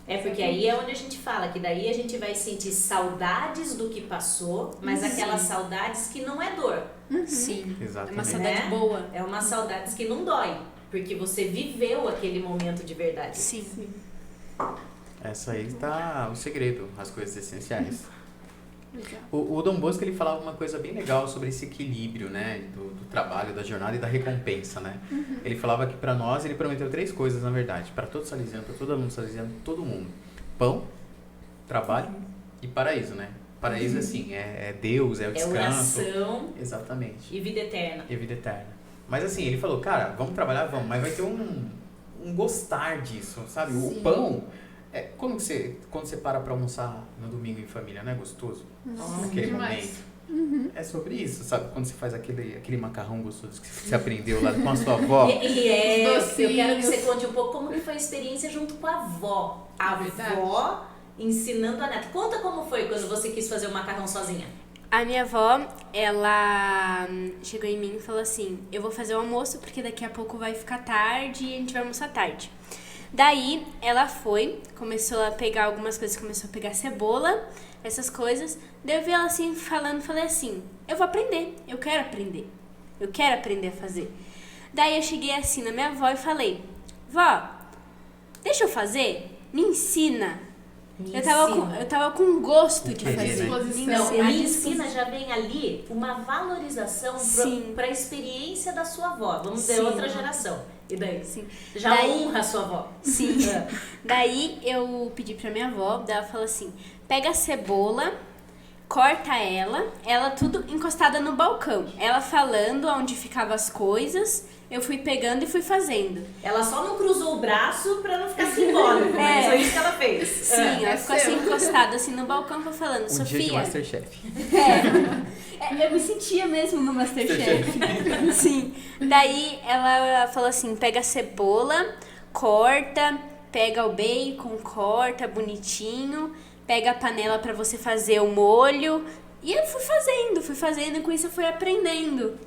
É porque aí é onde a gente fala que daí a gente vai sentir saudades do que passou, mas aquelas saudades que não é dor. Sim. É uma Exatamente. saudade Né? boa. É umas saudades que não dói, porque você viveu aquele momento de verdade. Sim. Essa aí tá o segredo, as coisas essenciais. Legal. O Dom Bosco ele falava uma coisa bem legal sobre esse equilíbrio, né, do trabalho, da jornada e da recompensa, né? Ele falava que para nós ele prometeu 3 coisas, na verdade, para todo salesiano, para todo aluno salesiano, todo mundo: pão, trabalho e paraíso, né? Paraíso assim, é Deus, é o É descanso. oração Exatamente. e vida eterna. E vida eterna. Mas assim, ele falou, cara, vamos trabalhar, vamos, mas vai ter um gostar disso, sabe? O pão, quando você para pra almoçar no domingo em família, não é gostoso? Nossa, Aquele demais. momento. É sobre isso, sabe? Quando você faz aquele macarrão gostoso que você aprendeu lá com a sua avó. E Os eu quero que docinhos. você conte um pouco como que foi a experiência junto com a avó. A Verdade. avó ensinando a neta. Conta como foi quando você quis fazer o macarrão sozinha. A minha avó, ela chegou em mim e falou assim: eu vou fazer o almoço porque daqui a pouco vai ficar tarde e a gente vai almoçar tarde. Daí ela foi, começou a pegar algumas coisas, começou a pegar cebola, essas coisas. Daí eu vi ela assim falando, falei assim: eu vou aprender, eu quero aprender a fazer. Daí eu cheguei assim na minha avó e falei: vó, deixa eu fazer? Me ensina. Me Eu tava com gosto de Querer, fazer. né? Não, A me disposição. ensina já vem ali uma valorização Sim. para a experiência da sua avó. Vamos ver Sim. outra geração. E daí? Sim. Já Daí- honra a sua avó. Sim. É. Daí eu pedi pra minha avó, daí ela falou assim: pega a cebola, corta ela tudo encostada no balcão. Ela falando onde ficavam as coisas, eu fui pegando e fui fazendo. Ela só não cruzou o braço pra não ficar simbólico, mas foi isso que ela fez. Sim, ela ficou assim encostada assim no balcão, foi falando: Um dia de Sofia. Masterchef. Eu me sentia mesmo no Masterchef. Sim. Daí ela falou assim: pega a cebola, corta, pega o bacon, corta bonitinho, pega a panela pra você fazer o molho. E eu fui fazendo, e com isso eu fui aprendendo.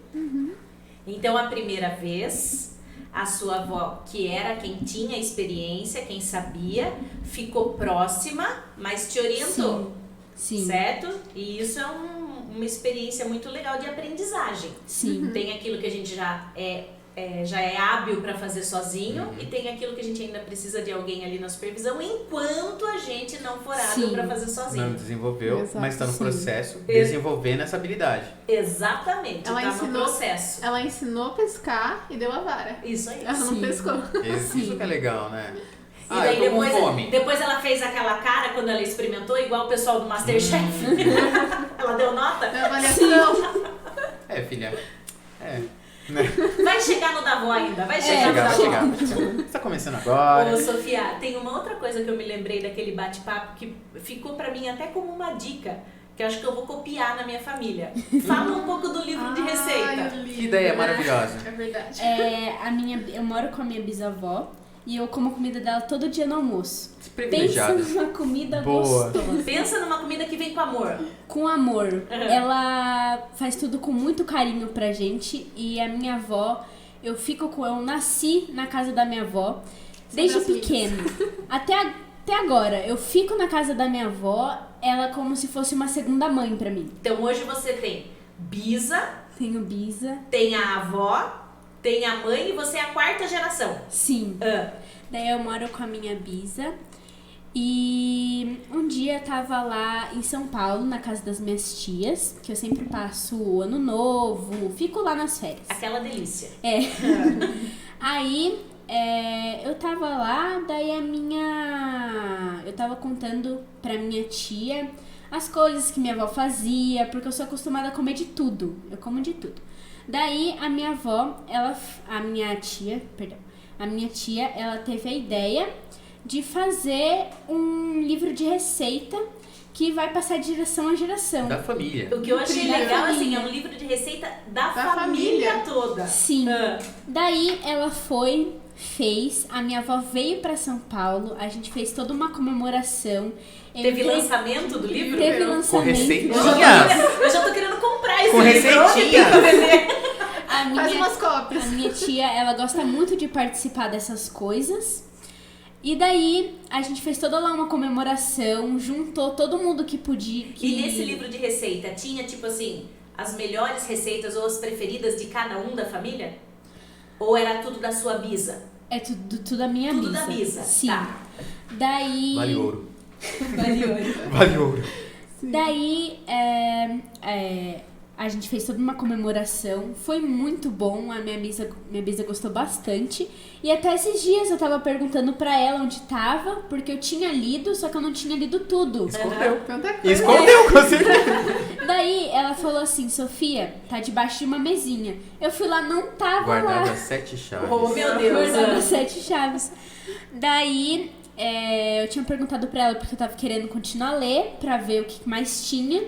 Então, a primeira vez, a sua avó, que era quem tinha experiência, quem sabia, ficou próxima, mas te orientou. Sim. Certo? E isso é uma experiência muito legal de aprendizagem. Sim. Tem aquilo que a gente já é hábil para fazer sozinho e tem aquilo que a gente ainda precisa de alguém ali na supervisão enquanto a gente não for hábil Sim. para fazer sozinho. Não desenvolveu, Exato. mas está no Sim. processo desenvolvendo essa habilidade. Exatamente, Ela tá no ensinou- processo. Ela ensinou a pescar e deu a vara. Isso aí. Ela não Sim. pescou. Isso que é legal, né? E daí eu tô com fome. depois ela fez aquela cara quando ela experimentou, igual o pessoal do Masterchef. Ela deu nota. Deu avaliação. É, filha. É. Vai chegar no da avó ainda, vai Vai chegar no da chegar, avó. vai chegar. Você tá começando agora. Ô, Sofia, tem uma outra coisa que eu me lembrei daquele bate-papo que ficou pra mim até como uma dica, que eu acho que eu vou copiar na minha família. Fala um pouco do livro de receita. Que ideia maravilhosa. É verdade. Eu moro com a minha bisavó e eu como comida dela todo dia no almoço. Pensa Privilegiada. numa comida Boa. gostosa. Pensa numa comida que vem com amor. Com amor. Ela faz tudo com muito carinho pra gente. E a minha avó, eu nasci na casa da minha avó desde das minhas. pequeno. Até agora, eu fico na casa da minha avó, ela como se fosse uma segunda mãe pra mim. Então hoje você tem bisa, Tenho bisa. tem a avó, tem a mãe e você é a quarta geração. Sim. Ah, Daí eu moro com a minha bisa. E um dia eu tava lá em São Paulo, na casa das minhas tias, que eu sempre passo o ano novo, fico lá nas férias. aquela delícia. Aí eu tava lá, daí eu tava contando pra minha tia as coisas que minha avó fazia, porque eu sou acostumada a comer de tudo. Eu como de tudo. Daí a minha avó, a minha tia, ela teve a ideia de fazer um livro de receita que vai passar de geração a geração. Da família. O que eu achei Da legal, assim, família. é um livro de receita da família. família toda. Sim. Ah, Daí ela fez, a minha avó veio pra São Paulo, a gente fez toda uma comemoração. Eu teve entrei- lançamento do livro? Teve Com lançamento. receitinhas. Eu já tô querendo comprar esse Com livro. Onde tem receitinha. pra vender? A Faz minha, umas cópias. a minha tia, ela gosta muito de participar dessas coisas. E daí a gente fez toda lá uma comemoração, juntou todo mundo que podia. E nesse livro de receita, tinha tipo assim, as melhores receitas ou as preferidas de cada um da família? Ou era tudo da sua bisa? É tudo a minha Tudo bisa. da bisa. Sim. Tá. Daí. Vale ouro. Vale ouro. Vale ouro. Daí a gente fez toda uma comemoração, foi muito bom, a minha bisa gostou bastante. E até esses dias eu tava perguntando pra ela onde tava, porque eu tinha lido, só que eu não tinha lido tudo. Escondeu. Tanta coisa. Escondeu, com certeza. Daí ela falou assim: Sofia, tá debaixo de uma mesinha. Eu fui lá, não tava Guardada lá. 7 chaves. Oh, meu Deus. Guardava 7 chaves. Daí eu tinha perguntado pra ela porque eu tava querendo continuar a ler, pra ver o que mais tinha.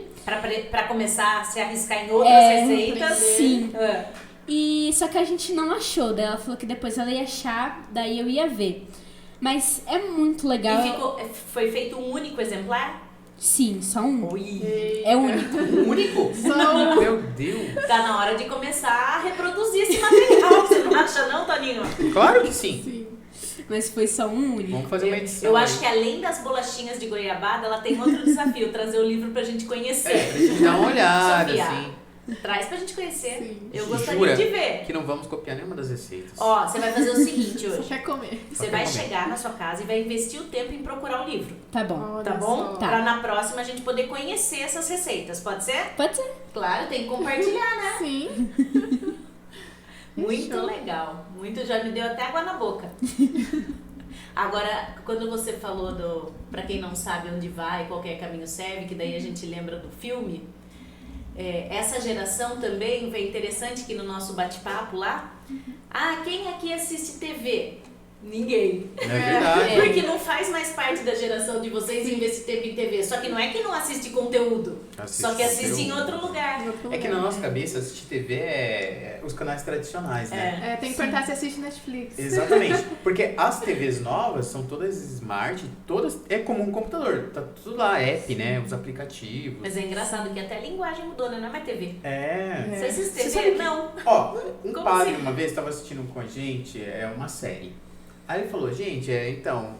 Pra começar a se arriscar em outras receitas. Sim. Ah. E só que a gente não achou. Daí ela falou que depois ela ia achar, daí eu ia ver. Mas é muito legal. E foi feito um único exemplar? Sim, só um. Ui. É único. Único? Só Meu Deus. Tá na hora de começar a reproduzir esse material. Você não acha não, Toninho? Claro que sim. Sim. Mas foi só um único. Vamos fazer uma edição. Eu aí. acho que além das bolachinhas de goiabada, ela tem outro desafio, trazer o livro pra gente conhecer. É, pra gente dar uma olhada, Sofia, assim. Traz pra gente conhecer. Sim. Eu gostaria Jura de ver. que não vamos copiar nenhuma das receitas. Ó, você vai fazer o seguinte Só hoje. quer comer. Você Só vai quer comer. chegar na sua casa e vai investir o tempo em procurar o livro. Tá bom. Olha Tá bom? só. Tá. Pra na próxima a gente poder conhecer essas receitas. Pode ser? Pode ser. Claro, tem que compartilhar, né? Sim. Muito Show. legal. Muito, já me deu até água na boca. Agora, quando você falou do pra quem não sabe onde vai, qualquer caminho serve, que daí a gente lembra do filme, essa geração também, é interessante que no nosso bate-papo lá, quem aqui assiste TV? Ninguém. É verdade. Porque não faz mais parte da geração de vocês investir tempo em TV. Só que não é que não assiste conteúdo, Assiste só que assiste em conteúdo. outro lugar. É que na nossa cabeça assistir TV é os canais tradicionais, né? Tem que perguntar se assiste Netflix. Exatamente. Porque as TVs novas são todas smart, todas é como um computador. Tá tudo lá, app, né? Os aplicativos. Mas é engraçado que até a linguagem mudou, né? Não é mais TV. É. Você assiste Você TV? sabe que- Não. Ó, um Como padre assim? uma vez estava assistindo com a gente uma série. Aí ele falou, gente, então,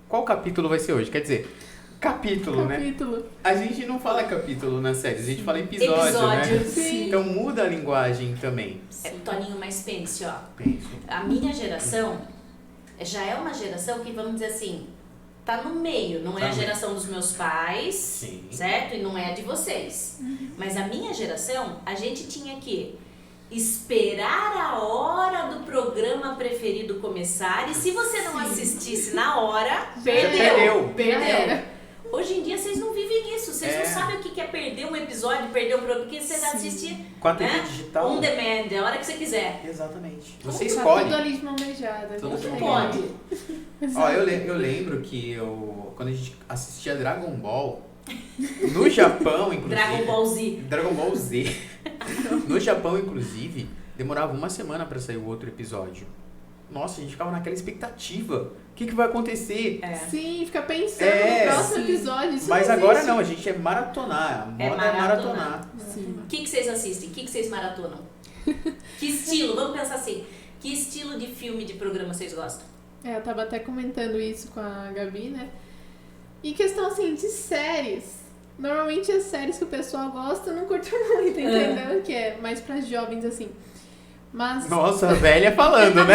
qual capítulo vai ser hoje? Quer dizer, capítulo, né? Capítulo. A gente não fala capítulo na série, a gente fala episódio, Episódio, né? sim. Então muda a linguagem também. Toninho, mas pense, ó. Penso. A minha geração já é uma geração que, vamos dizer assim, tá no meio. Não é Tá a no meio. geração dos meus pais, Sim. certo? E não é a de vocês. Mas a minha geração, a gente tinha que esperar a hora do programa preferido começar. E se você não assistisse na hora, perdeu. Perdeu. Hoje em dia vocês não vivem isso. Vocês É. não sabem o que é perder um episódio, perder um programa. Porque você assiste Com a TV né? digital. on demand, a hora que você quiser. Exatamente. Como Você que Tá escolhe. tudo ali de mão beijada. Tudo Muito de mão legal. Pode. Ó, eu lembro que quando a gente assistia Dragon Ball, no Japão, inclusive. Dragon Ball Z. Dragon Ball Z. No Japão, inclusive, demorava uma semana pra sair o outro episódio. Nossa, a gente ficava naquela expectativa. O que vai acontecer? Sim, fica pensando É, no próximo sim. episódio. Isso Mas não agora existe. não, a gente é maratonar. A moda é maratonar. maratonar. Sim. O que vocês assistem? O que vocês maratonam? Que estilo? Vamos pensar assim. Que estilo de filme, de programa vocês gostam? Eu tava até comentando isso com a Gabi, né? E questão assim, de séries. Normalmente as séries que o pessoal gosta eu não curto muito, entendeu? Que é mais pra jovens, assim. Mas. Nossa, a velha falando, né?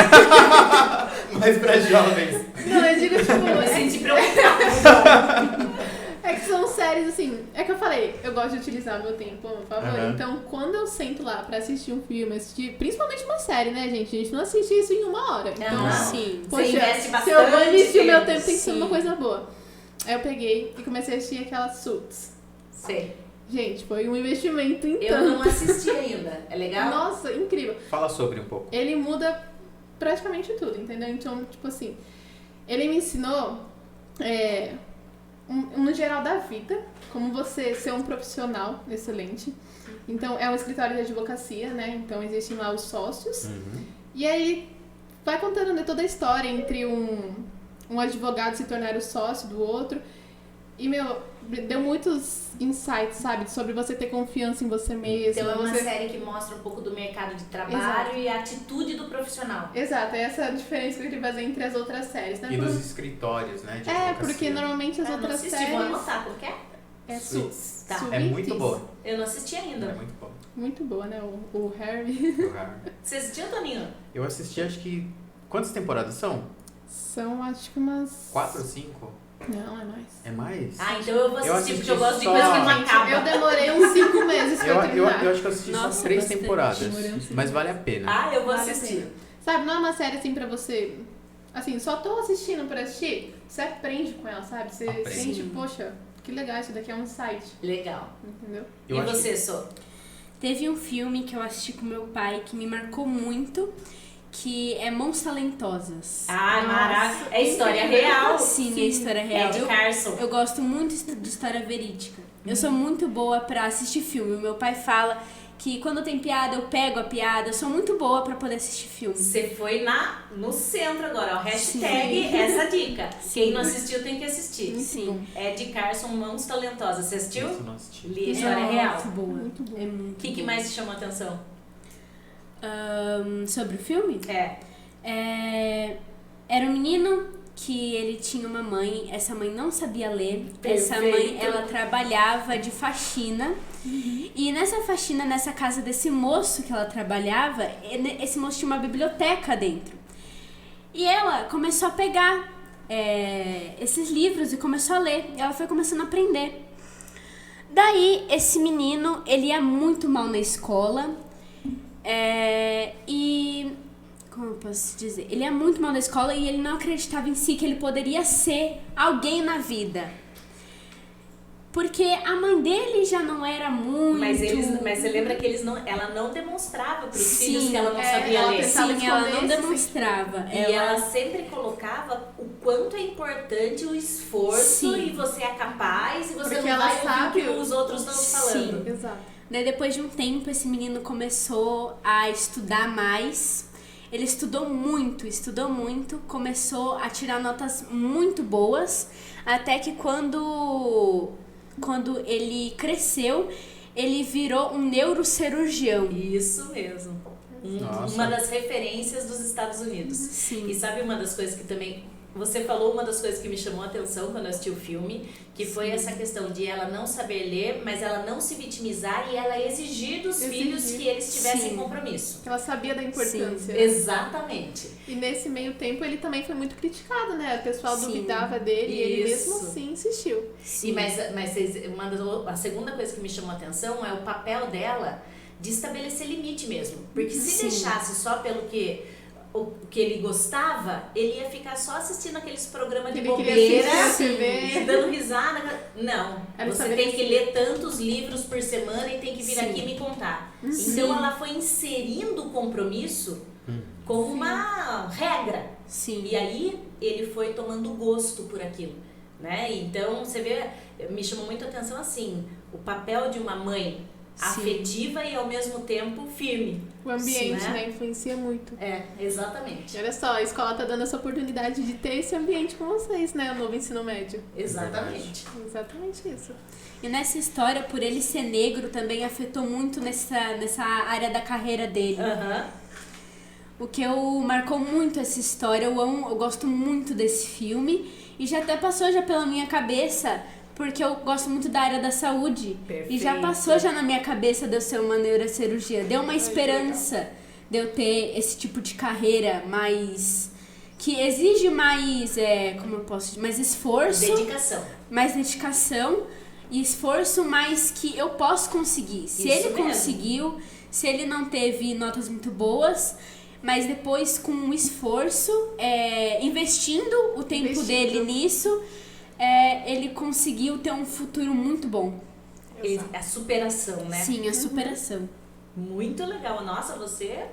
Mas pra jovens. Não, eu digo tipo. Eu me É, senti preocupada. é que são séries assim. É que eu falei, eu gosto de utilizar meu tempo a meu favor. Aham. Então, quando eu sento lá pra assistir um filme, assistir. Principalmente uma série, né, gente? A gente não assiste isso em uma hora. Então, Aham. Sim. Você investe se eu vou bastante investir o meu tempo. tempo, tem que ser uma Sim. coisa boa. Aí eu peguei e comecei a assistir aquelas Suits. Sei. Gente, foi um investimento em Eu não assisti ainda. É legal? Nossa, incrível. Fala sobre um pouco. Ele muda praticamente tudo, entendeu? Então, tipo assim, ele me ensinou no geral da vida, como você ser um profissional excelente. Então, é um escritório de advocacia, né? Então, existem lá os sócios. E aí, vai contando né, toda a história entre um advogado se tornar o sócio do outro. E, meu, deu muitos insights, sabe? Sobre você ter confiança em você mesmo. Então é uma você... série que mostra um pouco do mercado de trabalho Exato. e a atitude do profissional. Exato, é essa a diferença que eu queria fazer entre as outras séries, né? E dos escritórios, né? De É, advocacia. porque normalmente as Eu não outras assisti, séries... vou anotar, como que é? É Suits. Tá. É muito Suits. boa. Eu não assisti ainda. É muito boa. Muito boa, né? O Harry. Você assistiu, Toninho? Eu assisti, acho que... Quantas temporadas são? São, acho que umas... 4 ou 5? Não, é mais. É mais? Ah, então eu vou assistir, assisti porque eu gosto de só- coisa que não acaba. Eu demorei uns 5 meses pra Eu terminar. acho que eu assisti Nossa, só 3 bastante. temporadas. Demorei uns Mas vale a pena. Ah, eu vou Vale a assistir. pena. Sabe, não é uma série assim pra você... Assim, só tô assistindo por assistir. Você aprende com ela, sabe? Você Aprende. sente, poxa, que legal, isso daqui é um site. Legal. Entendeu? Eu e acho você, Sô? Teve um filme que eu assisti com meu pai que me marcou muito, que é Mãos Talentosas. Ah, Nossa. maravilhoso. É história real. Sim, é história real. Ed Eu- Carson. Eu gosto muito de história verídica. Eu sou muito boa pra assistir filme. O meu pai fala que quando tem piada, eu pego a piada. Eu sou muito boa pra poder assistir filme. Você foi no centro agora, ó. Hashtag Sim. essa dica. Quem não assistiu tem que assistir. Sim. Ed Carson, Mãos Talentosas. Você assistiu? Isso eu não assisti. Li a história real. Muito boa. Muito bom. É muito O que boa. mais te chamou a atenção? Sobre o filme? É. Era um menino que ele tinha uma mãe, essa mãe não sabia ler, Perfeito. essa mãe, ela trabalhava de faxina, e nessa faxina, nessa casa desse moço que ela trabalhava, esse moço tinha uma biblioteca dentro. E ela começou a pegar esses livros e começou a ler, e ela foi começando a aprender. Daí, esse menino, ele ia muito mal na escola, e... Como eu posso dizer? Ele ia muito mal na escola e ele não acreditava em si que ele poderia ser alguém na vida. Porque a mãe dele já não era muito... Mas você lembra que ela não demonstrava para os filhos que ela não sabia ela ler. pensava Sim, ela não esconder, demonstrava. E ela sempre colocava o quanto é importante o esforço Sim. e você é capaz e você Porque não ela vai ouvir sabe o que os outros estão te falando. Exato. Daí, depois de um tempo, esse menino começou a estudar mais. Ele estudou muito, começou a tirar notas muito boas, até que quando ele cresceu, ele virou um neurocirurgião. Isso mesmo. Nossa. Uma das referências dos Estados Unidos. Sim. E sabe uma das coisas que também... Você falou uma das coisas que me chamou a atenção quando eu assisti o filme, que foi essa questão de ela não saber ler, mas ela não se vitimizar e ela exigir dos filhos que eles tivessem Sim. compromisso. Ela sabia da importância. Sim. Né? Exatamente. E nesse meio tempo ele também foi muito criticado, né? O pessoal Sim. duvidava dele e ele mesmo Isso. assim insistiu. E, mas a segunda coisa que me chamou a atenção é o papel dela de estabelecer limite mesmo. Porque se Sim. deixasse só pelo que ele gostava, ele ia ficar só assistindo aqueles programas de Ele bobeira queria assistir a TV. e dando risada. Não, Era você tem que ler tantos livros por semana e tem que vir Sim. aqui me contar. Sim. Então ela foi inserindo o compromisso como uma regra. Sim. E aí ele foi tomando gosto por aquilo, né? Então você vê, me chamou muito a atenção assim, o papel de uma mãe afetiva e ao mesmo tempo firme. O ambiente, Sim, né? né? Influencia muito. É, exatamente. E olha só, a escola tá dando essa oportunidade de ter esse ambiente com vocês, né? O novo ensino médio. Exatamente. Exatamente isso. E nessa história, por ele ser negro, também afetou muito nessa área da carreira dele. Aham. O que marcou muito essa história, eu gosto muito desse filme. E já até passou já pela minha cabeça, porque eu gosto muito da área da saúde. Perfeito. E já passou já na minha cabeça de eu ser uma neurocirurgia. Deu uma esperança de eu ter esse tipo de carreira mais... que exige mais, como eu posso dizer, mais esforço. Dedicação. Mais dedicação e esforço, mas que eu posso conseguir. Se Isso ele mesmo. conseguiu, se ele não teve notas muito boas, mas depois com um esforço, investindo o tempo dele nisso, ele conseguiu ter um futuro muito bom. A superação, né? Sim, a superação. Muito legal. Nossa, você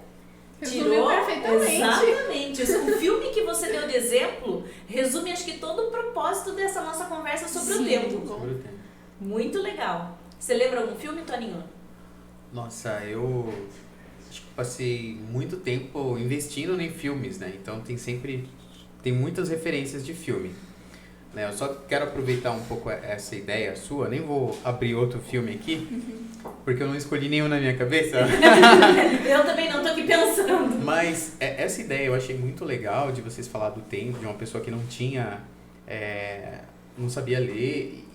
Resumiu tirou perfeitamente. Exatamente. O filme que você deu de exemplo resume, acho que todo o propósito dessa nossa conversa sobre o Sim. tempo. Sobre o tempo. Muito legal. Você lembra algum filme, Toninho? Nossa, eu acho que passei muito tempo investindo em filmes, né? Então tem muitas referências de filme. Né? Eu só quero aproveitar um pouco essa ideia sua, nem vou abrir outro filme aqui, porque eu não escolhi nenhum na minha cabeça. Eu também não, tô aqui pensando. Mas essa ideia eu achei muito legal de vocês falar do tempo, de uma pessoa que não sabia ler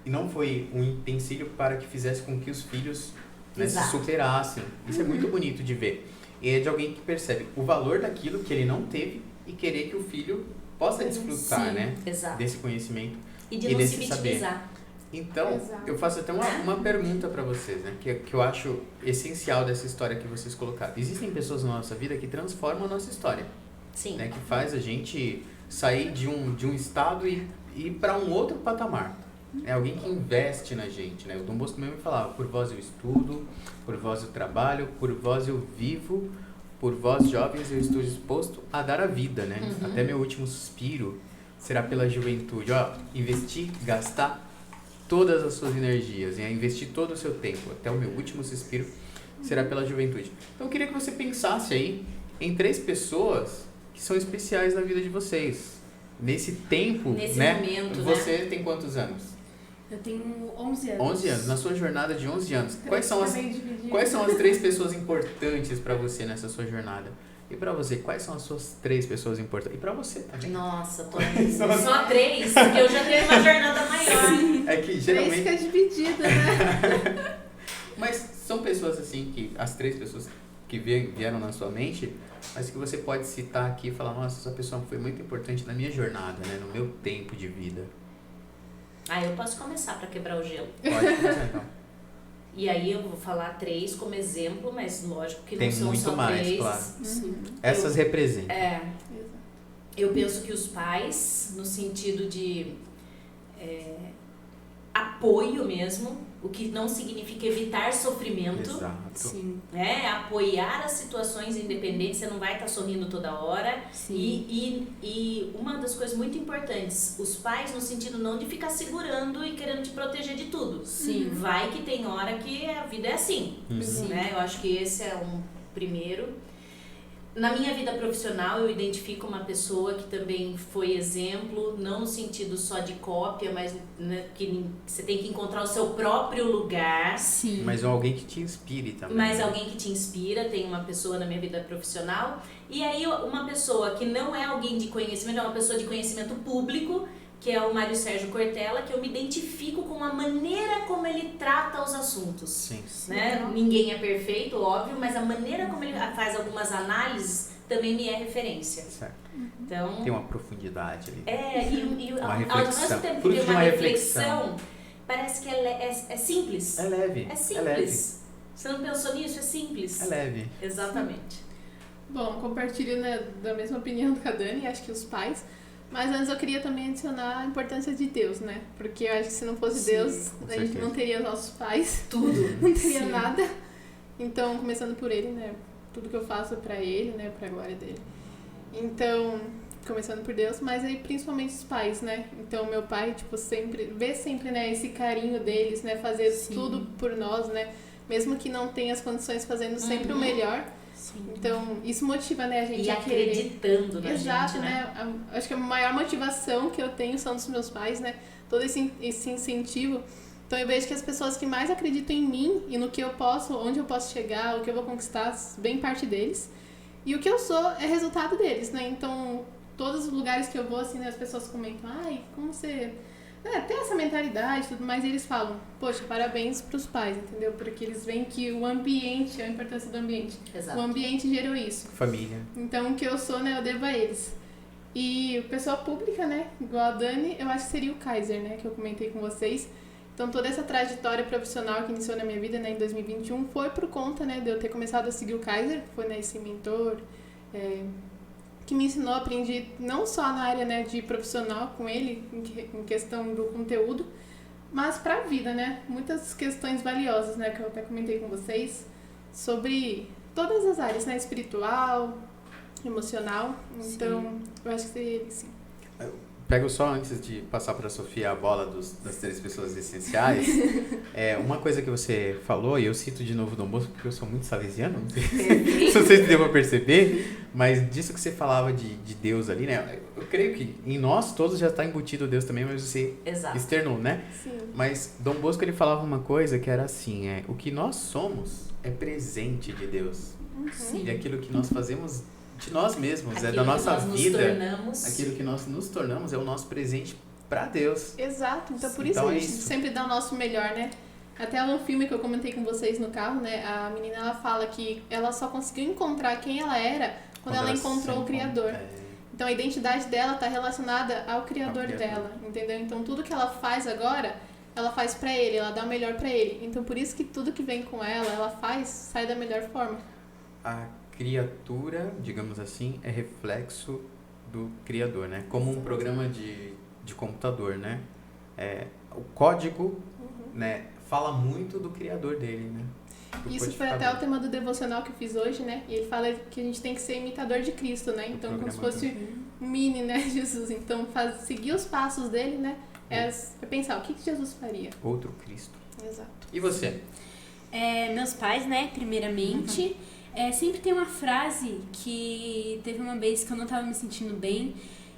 e não foi um empecilho para que fizesse com que os filhos, né, se Exato. superassem. Isso é muito bonito de ver. E é de alguém que percebe o valor daquilo que ele não teve e querer que o filho possa desfrutar, Sim. né, Exato. desse conhecimento. E de E não se desse saber. vitimizar. Então, Exato. eu faço até uma pergunta para vocês, né? Que eu acho essencial dessa história que vocês colocaram. Existem pessoas na nossa vida que transformam a nossa história, Sim. né? Que faz a gente sair de um estado e ir para um outro patamar. É alguém que investe na gente, né? O Dom Bosco mesmo falava, por vós eu estudo, por vós eu trabalho, por vós eu vivo, por vós jovens eu estou disposto a dar a vida, né? Uhum. Até meu último suspiro será pela juventude. Ó, investir, gastar todas as suas energias, investir todo o seu tempo, até o meu último suspiro, será pela juventude. Então eu queria que você pensasse aí em 3 pessoas que são especiais na vida de vocês. Nesse tempo, Nesse né? momento, Você tem quantos anos? Eu tenho 11 anos. 11 anos. Na sua jornada de 11 anos, quais são as 3 pessoas importantes para você nessa sua jornada? E pra você, quais são as suas 3 pessoas importantes? E pra você também. Nossa, só 3, porque eu já tenho uma jornada maior. É que 3 geralmente... fica dividido, né? Mas são pessoas assim, que as 3 pessoas que vieram na sua mente, mas que você pode citar aqui e falar, nossa, essa pessoa foi muito importante na minha jornada, né? No meu tempo de vida. Eu posso começar pra quebrar o gelo. Pode começar então. E aí eu vou falar 3 como exemplo, mas lógico que Tem não são muito só mais, 3. claro. Sim. Essas representam. Eu penso que os pais, no sentido de apoio mesmo, o que não significa evitar sofrimento, Exato. Sim. né? Apoiar as situações independentes, você não vai estar sorrindo toda hora. Sim. E uma das coisas muito importantes, os pais no sentido não de ficar segurando e querendo te proteger de tudo. Sim. Vai que tem hora que a vida é assim, Uhum. né? Eu acho que esse é um primeiro. Na minha vida profissional, eu identifico uma pessoa que também foi exemplo, não no sentido só de cópia, mas né, que você tem que encontrar o seu próprio lugar. Sim. Mas alguém que te inspire também. Mas né? alguém que te inspira, tem uma pessoa na minha vida profissional. E aí uma pessoa que não é alguém de conhecimento, é uma pessoa de conhecimento público, que é o Mário Sérgio Cortella, que eu me identifico com a maneira como ele trata os assuntos. Sim. Né? Ninguém é perfeito, óbvio, mas a maneira como ele faz algumas análises também me é referência. Certo. Então, Tem uma profundidade ali. Uma ao reflexão. mesmo tempo que Fruto tem de uma uma reflexão, parece que é simples. É leve. É É leve. simples. Você não pensou nisso? É simples. É leve. Exatamente. Bom, compartilho, né, da mesma opinião que a Dani, acho que os pais. Mas antes eu queria também adicionar a importância de Deus, né? Porque eu acho que se não fosse Sim, Deus, com a gente certeza. não teria nossos pais, Tudo. não teria Sim. nada. Então, começando por ele, né? Tudo que eu faço é pra ele, né? Pra glória dele. Então, começando por Deus, mas aí principalmente os pais, né? Então, meu pai, tipo, vê sempre, né, esse carinho deles, né? Fazer Sim. tudo por nós, né? Mesmo que não tenha as condições, fazendo sempre o melhor. Sim. Então, isso motiva, né, a gente E a querer. acreditando na Exato, gente, né? Acho que a maior motivação que eu tenho são dos meus pais, né? Todo esse incentivo. Então eu vejo que as pessoas que mais acreditam em mim e no que eu posso, onde eu posso chegar, o que eu vou conquistar, vem parte deles. E o que eu sou é resultado deles, né? Então, todos os lugares que eu vou, assim, né, as pessoas comentam, ai, como você... tem essa mentalidade e tudo mais, e eles falam, poxa, parabéns pros pais, entendeu? Porque eles veem que o ambiente, a importância do ambiente. Exato. O ambiente gerou isso. Família. Então, o que eu sou, né, eu devo a eles. E pessoa pública, né, igual a Dani, eu acho que seria o Kaiser, né, que eu comentei com vocês. Então, toda essa trajetória profissional que iniciou na minha vida, né, em 2021, foi por conta, né, de eu ter começado a seguir o Kaiser, que foi, né, esse mentor, que me ensinou, aprendi não só na área, né, de profissional com ele, em questão do conteúdo, mas pra vida, né, muitas questões valiosas, né, que eu até comentei com vocês, sobre todas as áreas, né, espiritual, emocional. Então, eu acho que seria ele, sim. Pego só antes de passar para a Sofia a bola das 3 pessoas essenciais. Uma coisa que você falou, e eu cito de novo Dom Bosco, porque eu sou muito salesiano, não sei se vocês deu para perceber, mas disso que você falava de Deus ali, né? Eu creio que em nós todos já está embutido Deus também, mas você Exato. externou, né? Sim. Mas Dom Bosco ele falava uma coisa que era assim, o que nós somos é presente de Deus. Sim. E aquilo que nós fazemos de nós mesmos, Aquilo da nossa que nós vida. nos tornamos. Aquilo que nós nos tornamos é o nosso presente para Deus. Exato, então por isso Então a é gente isso. sempre dá o nosso melhor, né? Até no filme que eu comentei com vocês no carro, né? A menina, ela fala que ela só conseguiu encontrar quem ela era quando ela encontrou o Criador. Então a identidade dela tá relacionada ao Criador Criador. dela, entendeu? Então tudo que ela faz agora, ela faz pra ele, ela dá o melhor pra ele. Então por isso que tudo que vem com ela faz, sai da melhor forma. A criatura, digamos assim, é reflexo do Criador, né? Como um programa de computador, né? O código, né, fala muito do Criador dele, né? Do Isso foi codificador. até o tema do devocional que eu fiz hoje, né? E ele fala que a gente tem que ser imitador de Cristo, né? Então, como se fosse um mini, né, Jesus. Então, seguir os passos dele, né? É pensar, o que Jesus faria? Outro Cristo. Exato. E você? Meus pais, né, primeiramente, sempre tem uma frase que teve uma vez que eu não tava me sentindo bem,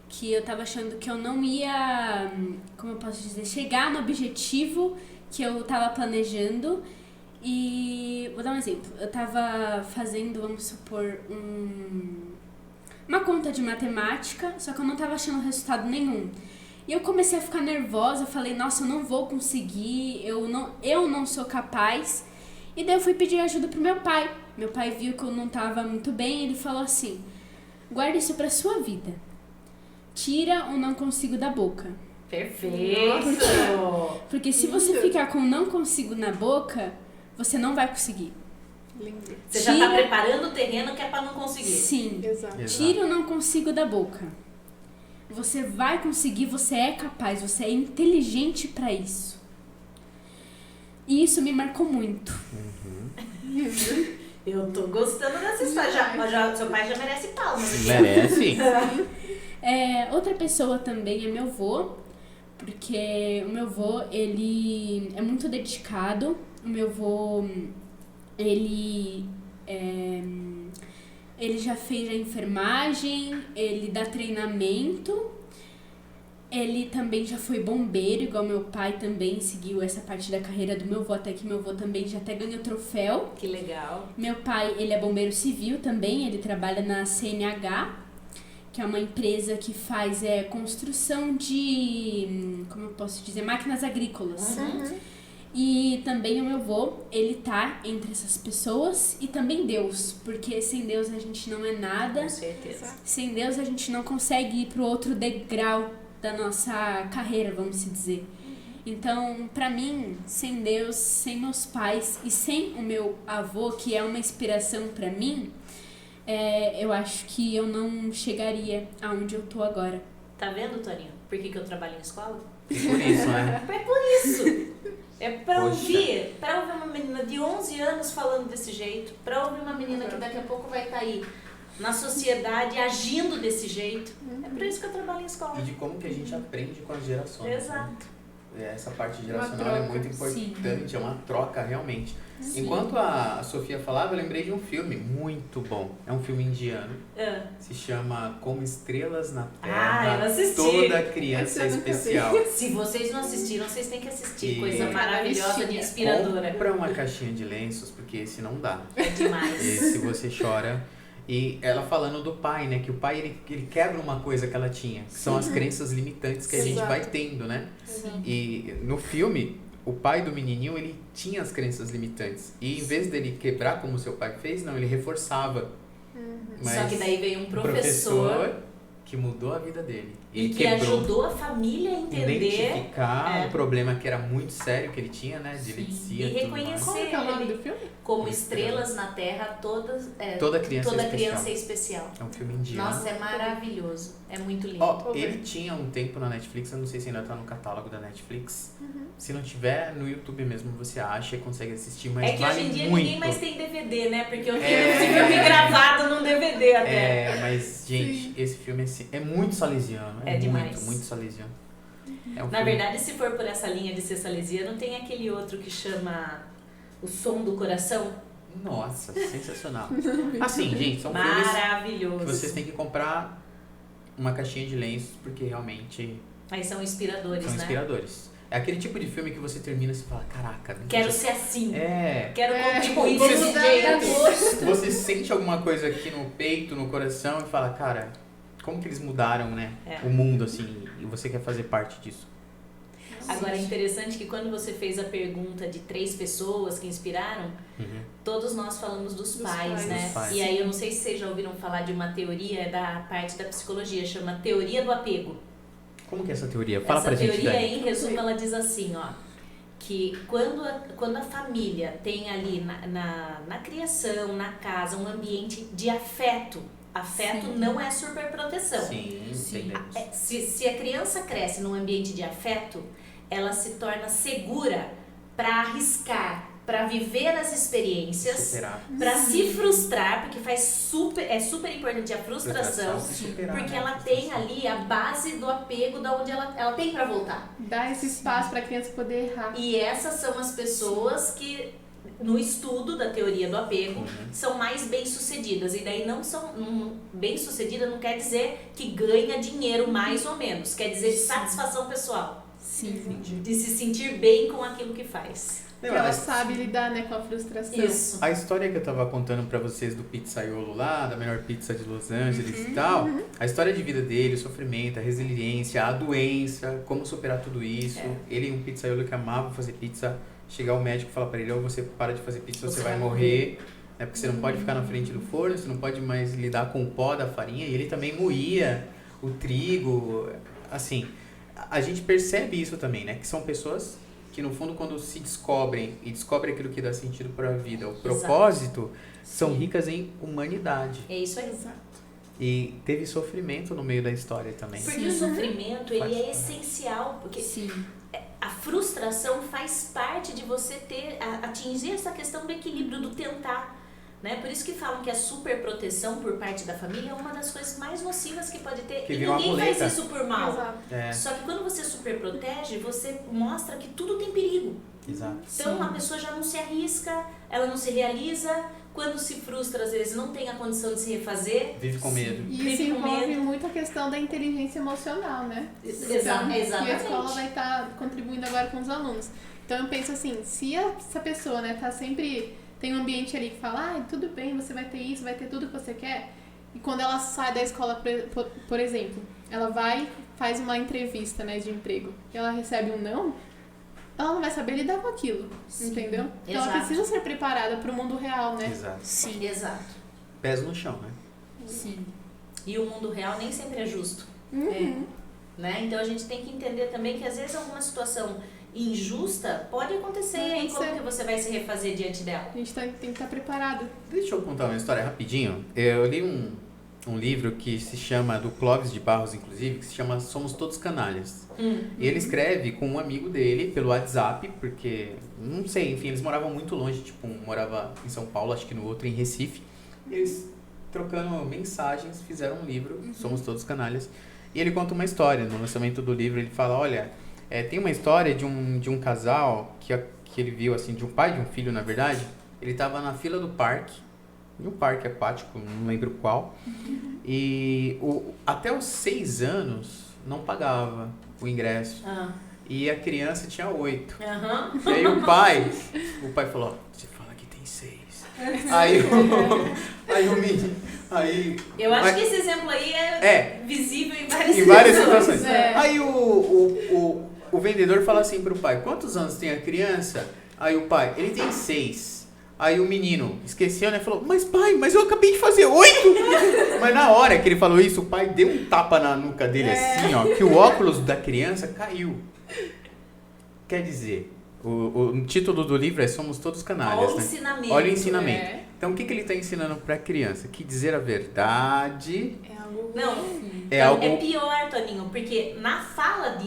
que eu tava achando que eu não ia, como eu posso dizer, chegar no objetivo que eu tava planejando. E vou dar um exemplo. Eu tava fazendo, vamos supor, uma conta de matemática, só que eu não tava achando resultado nenhum. E eu comecei a ficar nervosa, falei, nossa, eu não vou conseguir, eu não sou capaz. E daí eu fui pedir ajuda pro meu pai. Meu pai viu que eu não tava muito bem, ele falou assim, guarda isso pra sua vida. Tira o não consigo da boca. Perfeito! Porque se você ficar com não consigo na boca, você não vai conseguir. Lindo. Você já tá preparando o terreno que é pra não conseguir. Sim. Exato. Tira o não consigo da boca. Você vai conseguir, você é capaz, você é inteligente pra isso. E isso me marcou muito. Eu tô gostando dessa história. Seu pai já merece palmas. Merece. Outra pessoa também é meu avô, porque o meu avô, ele é muito dedicado. O meu avô, ele já fez a enfermagem, ele dá treinamento, ele também já foi bombeiro, igual meu pai também seguiu essa parte da carreira do meu avô, até que meu avô também já até ganhou troféu. Que legal. Meu pai, ele é bombeiro civil também, ele trabalha na CNH, que é uma empresa que faz construção de, como eu posso dizer, máquinas agrícolas. E também o meu avô, ele tá entre essas pessoas e também Deus, porque sem Deus a gente não é nada. Com certeza. Sem Deus a gente não consegue ir pro outro degrau da nossa carreira, vamos dizer. Então, pra mim, sem Deus, sem meus pais e sem o meu avô, que é uma inspiração pra mim, eu acho que eu não chegaria aonde eu tô agora. Tá vendo, Toninho? Por que eu trabalho em escola? Por isso, né? É por isso. É pra Poxa. ouvir uma menina de 11 anos falando desse jeito, pra ouvir uma menina que daqui a pouco vai estar aí na sociedade agindo desse jeito. É por isso que eu trabalho em escola. E de como que a gente aprende com as gerações. Exato. Né? Essa parte geracional troca. é muito importante, é uma troca realmente. Sim. Enquanto a Sofia falava, eu lembrei de um filme muito bom. É um filme indiano. Se chama Como Estrelas na Terra. Eu assisti. Toda Criança Esse eu nunca vi. Especial. Se vocês não assistiram, vocês têm que assistir. E- Coisa maravilhosa de inspiradora. Compra uma caixinha de lenços, porque esse não dá. É demais. Esse você chora. E ela falando do pai, né? Que o pai, ele quebra uma coisa que ela tinha. Que são as crenças limitantes que a gente Exato. vai tendo, né? Sim. E no filme, o pai do menininho, ele tinha as crenças limitantes. E em vez dele quebrar como seu pai fez, não, ele reforçava. Mas Só que daí veio um o professor que mudou a vida dele. e Ele que quebrou, ajudou a família a entender identificar um problema que era muito sério que ele tinha, né? De E dislexia e tudo mais. reconhecer Como que é o nome do filme? como estrelas na Terra, Toda criança toda é especial. criança é especial. É um filme indiano. Nossa, é maravilhoso. É muito lindo. Ó, ele tinha um tempo na Netflix, eu não sei se ainda tá no catálogo da Netflix. Se não tiver, no YouTube mesmo você acha e consegue assistir, mas É que vale hoje em dia muito. ninguém mais tem DVD, né? Porque eu tenho esse filme gravado num DVD até. Mas, gente, esse filme é muito salesiano. É muito, demais. muito salesiano. É um Na filme- verdade, se for por essa linha de ser salesiano, tem aquele outro que chama O Som do Coração. Nossa, sensacional. Assim, gente, são filmes Maravilhoso. que vocês têm que comprar uma caixinha de lenços, porque realmente Mas são inspiradores, são né? inspiradores. É aquele tipo de filme que você termina e você fala, caraca, não Quero podia- ser assim. É. Quero É, contribuir vou desse mudar jeito. minha gosto. Você sente alguma coisa aqui no peito, no coração e fala, cara, como que eles mudaram, né? É. O mundo, assim, e você quer fazer parte disso. Agora é interessante que quando você fez a pergunta de 3 pessoas que inspiraram, todos nós falamos dos pais, pais. né? Dos pais. E aí eu não sei se vocês já ouviram falar de uma teoria da parte da psicologia, chama teoria do apego. Como que é essa teoria? Fala Essa pra gente, teoria, Dani. em resumo, ela diz assim, ó, que quando a família tem ali na criação, na casa, um ambiente de afeto não é superproteção. Sim, entendemos. Se a criança cresce num ambiente de afeto, ela se torna segura para arriscar, para viver as experiências, Superar. para se frustrar, porque é super importante a frustração, e superar, porque né? ela tem ali a base do apego da onde ela tem para voltar. Dá esse espaço pra criança poder errar. E essas são as pessoas que, no estudo da teoria do apego, são mais bem-sucedidas. E daí bem-sucedida não quer dizer que ganha dinheiro mais ou menos, quer dizer de satisfação pessoal. Sim. De se sentir bem com aquilo que faz. Que ela sabe lidar, né, com a frustração. Isso. A história que eu tava contando pra vocês do pizzaiolo lá, da melhor pizza de Los Angeles e tal, a história de vida dele, o sofrimento, a resiliência, a doença, como superar tudo isso. Ele, um pizzaiolo que amava fazer pizza, chegar o médico e falar pra ele, ou você para de fazer pizza, você vai morrer. Né, porque você não pode ficar na frente do forno, você não pode mais lidar com o pó da farinha. E ele também moía o trigo. Assim, a gente percebe isso também, né? Que são pessoas que no fundo quando se descobrem e descobrem aquilo que dá sentido para a vida, o propósito, são ricas em humanidade. É isso aí. Exato. E teve sofrimento no meio da história também. Porque o sofrimento, ele é essencial, porque a frustração faz parte de você atingir essa questão do equilíbrio, do tentar. Né? Por isso que falam que a superproteção por parte da família é uma das coisas mais nocivas que pode ter. Que E vira uma ninguém faz muleta. isso por mal. Exato. É, Só que quando você superprotege, você mostra que tudo tem perigo. exato. Então a pessoa já não se arrisca, ela não se realiza. Quando se frustra, às vezes não tem a condição de se refazer. Vive com medo. E Vive isso com envolve medo. muito a questão da inteligência emocional, né? Exatamente. Que a escola vai estar contribuindo agora com os alunos. Então eu penso assim, se essa pessoa, né, tá sempre... Tem um ambiente ali que fala, tudo bem, você vai ter isso, vai ter tudo que você quer. E quando ela sai da escola, por exemplo, ela vai, faz uma entrevista, né, de emprego, e ela recebe um não, ela não vai saber lidar com aquilo, entendeu? Então ela precisa ser preparada para o mundo real, né? Exato. Sim, exato. Pés no chão, né? Sim. E o mundo real nem sempre é justo. Uhum. Né? Então a gente tem que entender também que às vezes alguma situação injusta pode acontecer. E aí como que você vai se refazer diante dela? A gente tem que estar preparado. Deixa eu contar uma história rapidinho. Eu li um livro que se chama, do Clóvis de Barros, inclusive, que se chama Somos Todos Canalhas. E ele escreve com um amigo dele pelo WhatsApp, porque, não sei, enfim, eles moravam muito longe, tipo, um morava em São Paulo, acho que no outro em Recife. E eles, trocando mensagens, fizeram um livro, Somos Todos Canalhas. E ele conta uma história, no lançamento do livro, ele fala, olha, tem uma história de um casal que ele viu, assim, de um pai e de um filho, na verdade. Ele estava na fila do parque, de um parque aquático, não lembro qual. E até os 6 anos não pagava o ingresso. E a criança tinha 8. E aí o pai falou, você fala que tem 6. Aí o menino... Eu acho que esse exemplo aí é visível em várias situações. É. Aí o vendedor fala assim pro pai, quantos anos tem a criança? Aí o pai, ele tem 6. Aí o menino esqueceu, né? Falou, mas pai, eu acabei de fazer 8! Mas na hora que ele falou isso, o pai deu um tapa na nuca dele assim, ó, que o óculos da criança caiu. Quer dizer, o título do livro é Somos Todos Canalhas, Olha o né? ensinamento. Olha o ensinamento. É. Então o que ele está ensinando pra criança? Que dizer a verdade É algo Não, é algo... é pior, Toninho, porque na fala,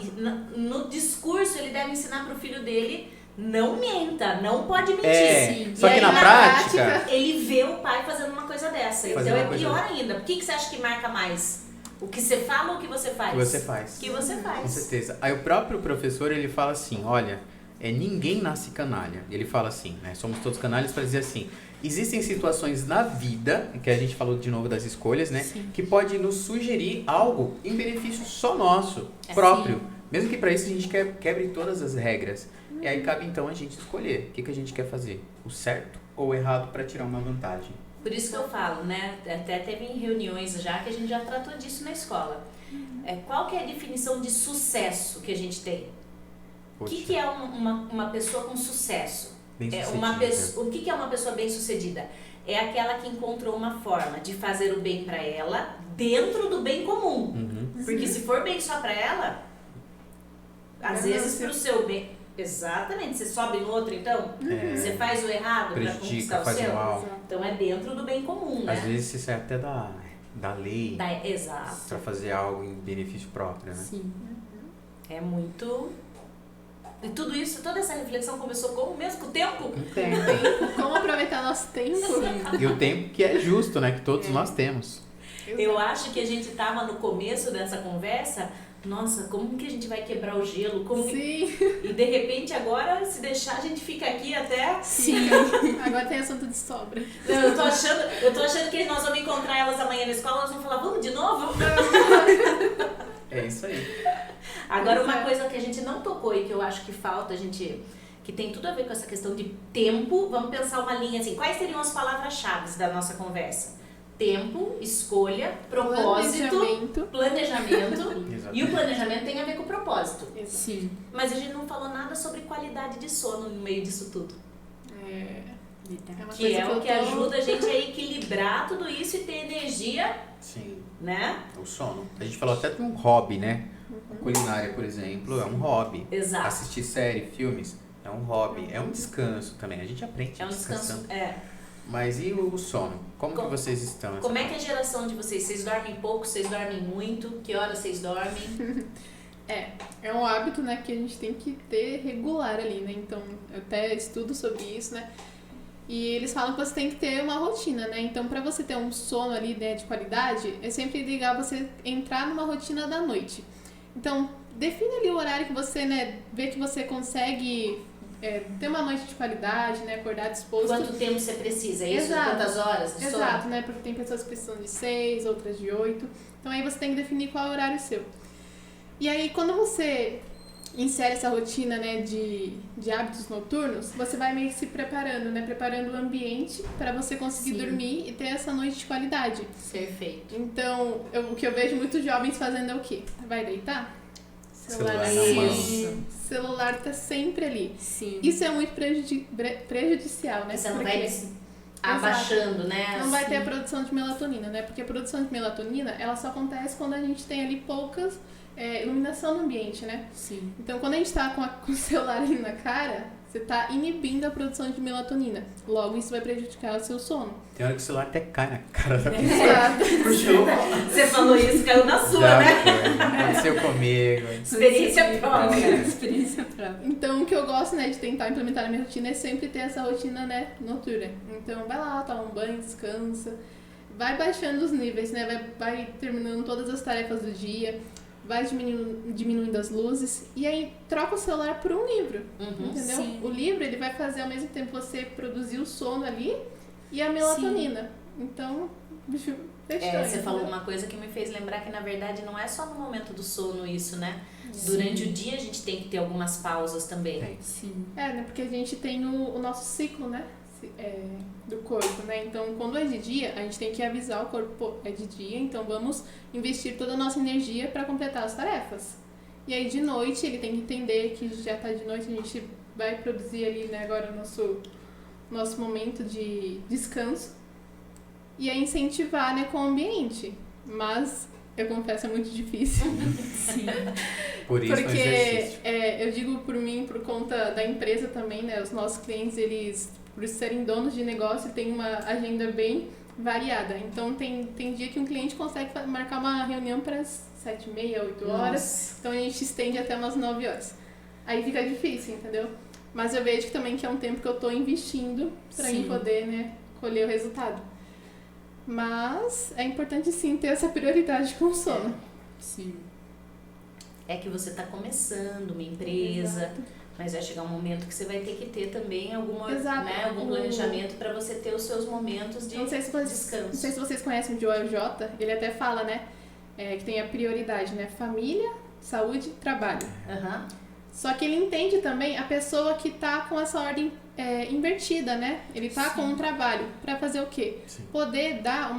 no discurso, ele deve ensinar pro filho dele, não menta, não pode mentir. Só E que aí, na prática... ele vê o pai fazendo uma coisa dessa. Fazendo Então uma é coisa pior dessa. ainda. Por que você acha que marca mais? O que você fala ou o que você faz? que você faz. O que você faz. Com certeza. Aí o próprio professor, ele fala assim, olha, ninguém nasce canalha. Ele fala assim, né? Somos todos canalhas para dizer assim, existem situações na vida, que a gente falou de novo das escolhas, né? Sim. Que pode nos sugerir algo em benefício só nosso, próprio. Sim. Mesmo que para isso a gente quebre todas as regras. E aí cabe então a gente escolher o que a gente quer fazer, o certo ou o errado para tirar uma vantagem. Por isso que eu falo, né? Até teve em reuniões já que a gente já tratou disso na escola. Qual que é a definição de sucesso que a gente tem? O Poxa, que é uma pessoa com sucesso? bem-sucedida. O que é uma pessoa bem-sucedida? É aquela que encontrou uma forma de fazer o bem para ela dentro do bem comum. Uhum. Porque se for bem só para ela, às vezes pro seu bem... Exatamente, você sobe no outro então? Você faz o errado para conquistar Prejudica, o faz seu? mal. Então é dentro do bem comum, né? Às vezes você sai até da lei Exato. para fazer algo em benefício próprio, né? Sim. É muito... E tudo isso, toda essa reflexão começou com o mesmo tempo? Um tempo. Como aproveitar nosso tempo. E o tempo que é justo, né? Que todos nós temos. Eu acho que a gente estava no começo dessa conversa, nossa, como que a gente vai quebrar o gelo? Sim. E de repente agora, se deixar, a gente fica aqui até... Sim. Agora tem assunto de sobra. Eu tô achando que nós vamos encontrar elas amanhã na escola, elas vão falar, vamos de novo? É isso aí. Agora, uma coisa que a gente não tocou e que eu acho que falta a gente que tem tudo a ver com essa questão de tempo. Vamos pensar uma linha assim, quais seriam as palavras-chave da nossa conversa? Tempo, escolha, propósito, planejamento. E o planejamento tem a ver com o propósito. Sim. Mas a gente não falou nada sobre qualidade de sono no meio disso tudo. Uma Que coisa é o eu que tô- ajuda a gente a equilibrar tudo isso e ter energia, Sim, né? o sono. A gente falou até de um hobby, né? A culinária, por exemplo, é um hobby. Exato. Assistir série, filmes, é um hobby. É um descanso também. A gente aprende É um descansando. descanso. Mas e o sono? Como que vocês estão? Como é que é a geração de vocês? Vocês dormem pouco? Vocês dormem muito? Que horas vocês dormem? É um hábito, né, que a gente tem que ter regular ali, né? Então, eu até estudo sobre isso, né? E eles falam que você tem que ter uma rotina, né? Então, pra você ter um sono ali, né, de qualidade, é sempre legal você entrar numa rotina da noite. Então, define ali o horário que você, né, vê que você consegue ter uma noite de qualidade, né, acordar disposto. Quanto tempo você precisa? É isso? Exato. Quantas horas de sono? Exato, né? Porque tem pessoas que precisam de 6, outras de 8. Então aí você tem que definir qual é o horário seu. E aí quando você insere essa rotina, né, de hábitos noturnos, você vai meio que se preparando, né? Preparando o ambiente para você conseguir Sim. dormir e ter essa noite de qualidade. Perfeito. Então, o que eu vejo muitos jovens fazendo é o quê? Vai deitar? Celular na ali. mão. Celular tá sempre ali. Sim. Isso é muito prejudicial, né? Você não Porque- vai abaixando, né? não vai ter a produção de melatonina, né? Porque a produção de melatonina, ela só acontece quando a gente tem ali poucas iluminação no ambiente, né? Sim. Então, quando a gente tá com o celular ali na cara, você tá inibindo a produção de melatonina. Logo, isso vai prejudicar o seu sono. Tem hora que o celular até cai na cara da pessoa. Exato. Puxou. Você falou isso, caiu na sua, Já né? foi. Aconteceu comigo. Experiência própria. Experiência própria. Então, o que eu gosto, né, de tentar implementar na minha rotina é sempre ter essa rotina, né, noturna. Então, vai lá, toma um banho, descansa. Vai baixando os níveis, né? Vai terminando todas as tarefas do dia. Vai diminuindo as luzes. E aí, troca o celular por um livro. Uhum. Entendeu? Sim. O livro, ele vai fazer ao mesmo tempo você produzir o sono ali e a melatonina. Então, bicho, fechou. Você entendeu? falou uma coisa que me fez lembrar que na verdade não é só no momento do sono isso, né? Durante o dia a gente tem que ter algumas pausas também. Tem. Sim. Né? Porque a gente tem o nosso ciclo, né? Do corpo, né? Então, quando é de dia, a gente tem que avisar o corpo, pô, é de dia, então vamos investir toda a nossa energia para completar as tarefas. E aí, de noite, ele tem que entender que já tá de noite, a gente vai produzir ali, né, agora o nosso momento de descanso. E aí, incentivar, né, com o ambiente. Mas, eu confesso, é muito difícil. Sim. Por isso é um Porque exercício. eu digo por mim, por conta da empresa também, né? Os nossos clientes, eles, por serem donos de negócio, têm uma agenda bem variada. Então, tem dia que um cliente consegue marcar uma reunião para as 7h30, 8 horas. Nossa. Então, a gente estende até umas 9 horas. Aí fica difícil, entendeu? Mas eu vejo que também que é um tempo que eu estou investindo para Sim. mim poder, né, colher o resultado. Mas é importante sim ter essa prioridade com o sono. Sim. É que você está começando uma empresa, Exato. mas vai chegar um momento que você vai ter que ter também alguma, Exato. né, algum planejamento para você ter os seus momentos de Não sei se vocês, descanso. não sei se vocês conhecem o Joel J. Ele até fala, né, que tem a prioridade, né, família, saúde, trabalho. Aham. Só que ele entende também a pessoa que tá com essa ordem invertida, né? Ele tá com um trabalho para fazer o quê? Sim. Poder dar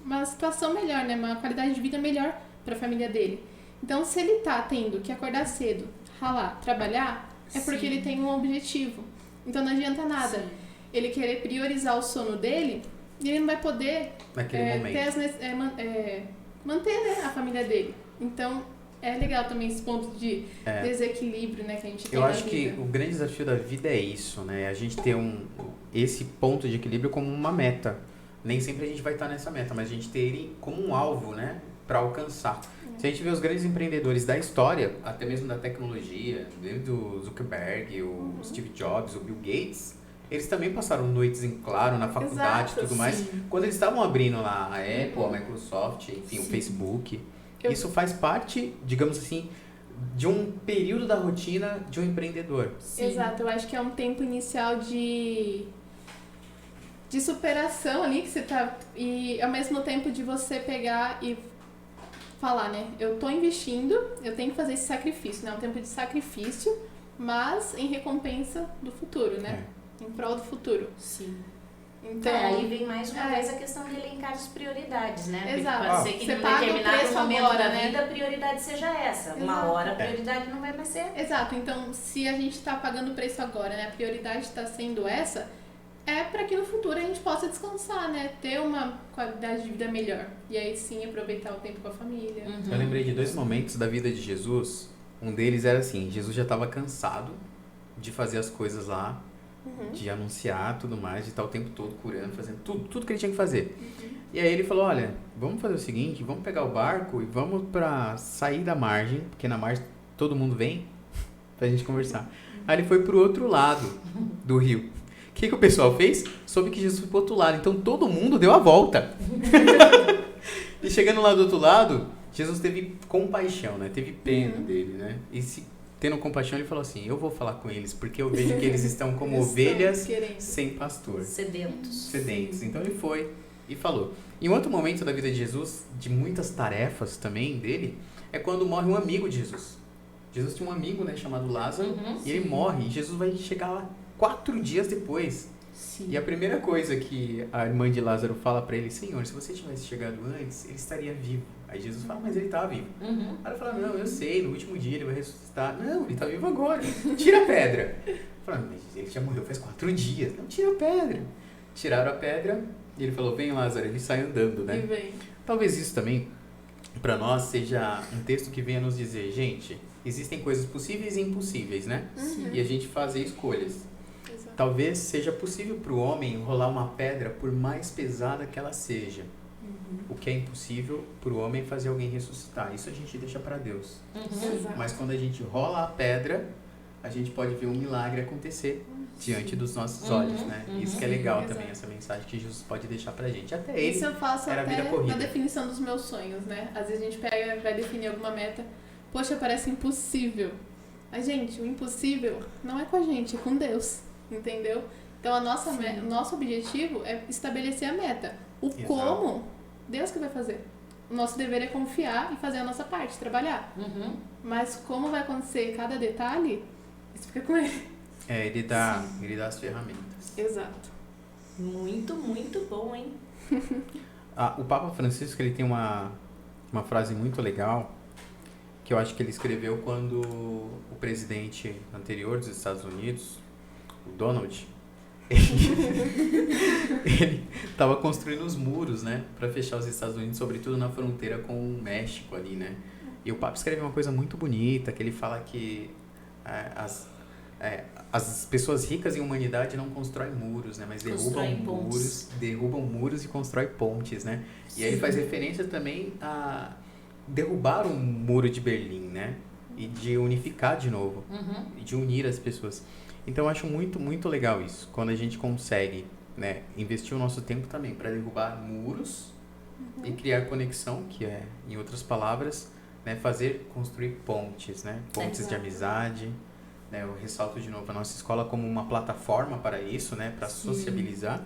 uma situação melhor, né? Uma qualidade de vida melhor para a família dele. Então, se ele tá tendo que acordar cedo, ralar, trabalhar, é porque Sim. ele tem um objetivo. Então, não adianta nada Sim. ele querer priorizar o sono dele e ele não vai poder Naquele momento. manter, né, a família dele. Então, é legal também esse ponto de É. desequilíbrio, né, que a gente tem Eu na acho que vida. o grande desafio da vida é isso, né? A gente ter esse ponto de equilíbrio como uma meta. Nem sempre a gente vai estar nessa meta, mas a gente ter ele como um alvo, né? Para alcançar. Se a gente vê os grandes empreendedores da história, até mesmo da tecnologia, desde o Zuckerberg, o Steve Jobs, o Bill Gates, eles também passaram noites em claro na faculdade e Exato, tudo mais. sim. Quando eles estavam abrindo lá a Apple, a Microsoft, enfim, o Sim. Facebook, Eu- isso faz parte, digamos assim, de um período da rotina de um empreendedor. Sim. Exato, eu acho que é um tempo inicial de superação ali que você tá. E ao mesmo tempo de você pegar e falar, né? Eu tô investindo, eu tenho que fazer esse sacrifício, né? Um tempo de sacrifício mas em recompensa do futuro, né? Em prol do futuro. Sim. Então, Aí vem mais uma vez a questão de elencar as prioridades, né? Porque Exato. pode ser que Você em paga o determinado preço momento agora, da né? vida a prioridade seja essa. Uma Exato. hora a prioridade não vai mais ser. exato. Então, se a gente tá pagando o preço agora, né? A prioridade está sendo essa, é para que no futuro a gente possa descansar, né? Ter uma qualidade de vida melhor. E aí sim aproveitar o tempo com a família. Eu lembrei de 2 momentos da vida de Jesus. Um deles era assim, Jesus já estava cansado de fazer as coisas lá, de anunciar tudo mais, de estar o tempo todo curando, fazendo tudo que ele tinha que fazer. E aí ele falou, olha, vamos fazer o seguinte, vamos pegar o barco e vamos pra sair da margem, porque na margem todo mundo vem pra gente conversar. Aí ele foi pro outro lado do rio. O que o pessoal fez? Soube que Jesus foi pro outro lado, então todo mundo deu a volta. E chegando lá do outro lado, Jesus teve compaixão, né? Teve pena dele, né? E tendo compaixão, ele falou assim, eu vou falar com eles, porque eu vejo que eles estão como Eles ovelhas estão querendo. sem pastor, Sedentos. sedentes. Então ele foi e falou. Em outro momento da vida de Jesus, de muitas tarefas também dele, é quando morre um amigo de Jesus. Jesus tinha um amigo, né, chamado Lázaro, e ele morre, e Jesus vai chegar lá 4 dias depois. Sim. E a primeira coisa que a irmã de Lázaro fala pra ele, Senhor, se você tivesse chegado antes, ele estaria vivo. Aí Jesus fala, mas ele tá vivo. Aí ela fala, não, eu sei, no último dia ele vai ressuscitar. Não, ele tá vivo agora. Tira a pedra. Fala, mas ele já morreu faz 4 dias. Não, tira a pedra. Tiraram a pedra e ele falou, vem Lázaro, ele sai andando, né? E vem. Talvez isso também, pra nós, seja um texto que venha nos dizer, gente, existem coisas possíveis e impossíveis, né? E a gente fazer escolhas. Exato. Talvez seja possível para o homem rolar uma pedra por mais pesada que ela seja. O que é impossível para o homem fazer alguém ressuscitar. Isso a gente deixa para Deus. Exato. Mas quando a gente rola a pedra, a gente pode ver um milagre acontecer diante dos nossos olhos, né? Isso que é legal Exato. também, essa mensagem que Jesus pode deixar pra gente. Até ele Isso eu faço era a vida até corrida. na definição dos meus sonhos, né? Às vezes a gente pega, vai definir alguma meta, poxa, parece impossível. Mas, gente, o impossível não é com a gente, é com Deus, entendeu? Então, o nosso objetivo é estabelecer a meta. O Exato. como, Deus que vai fazer. O nosso dever é confiar e fazer a nossa parte, trabalhar. Mas como vai acontecer cada detalhe, isso fica com ele. ele dá as ferramentas. Exato. Muito, muito bom, hein? O Papa Francisco, ele tem uma frase muito legal, que eu acho que ele escreveu quando o presidente anterior dos Estados Unidos, o Donald, ele estava construindo os muros, né, para fechar os Estados Unidos, sobretudo na fronteira com o México ali, né. E o Papa escreve uma coisa muito bonita, que ele fala que as pessoas ricas em humanidade não constroem muros, né, mas derrubam muros e constroem pontes, né. E aí ele faz referência também a derrubar um muro de Berlim, né, e de unificar de novo, e de unir as pessoas. Então eu acho muito, muito legal isso, quando a gente consegue, né, investir o nosso tempo também para derrubar muros e criar conexão, que é, em outras palavras, né, construir pontes, né, pontes de amizade. Né, eu ressalto de novo a nossa escola como uma plataforma para isso, né, para sociabilizar,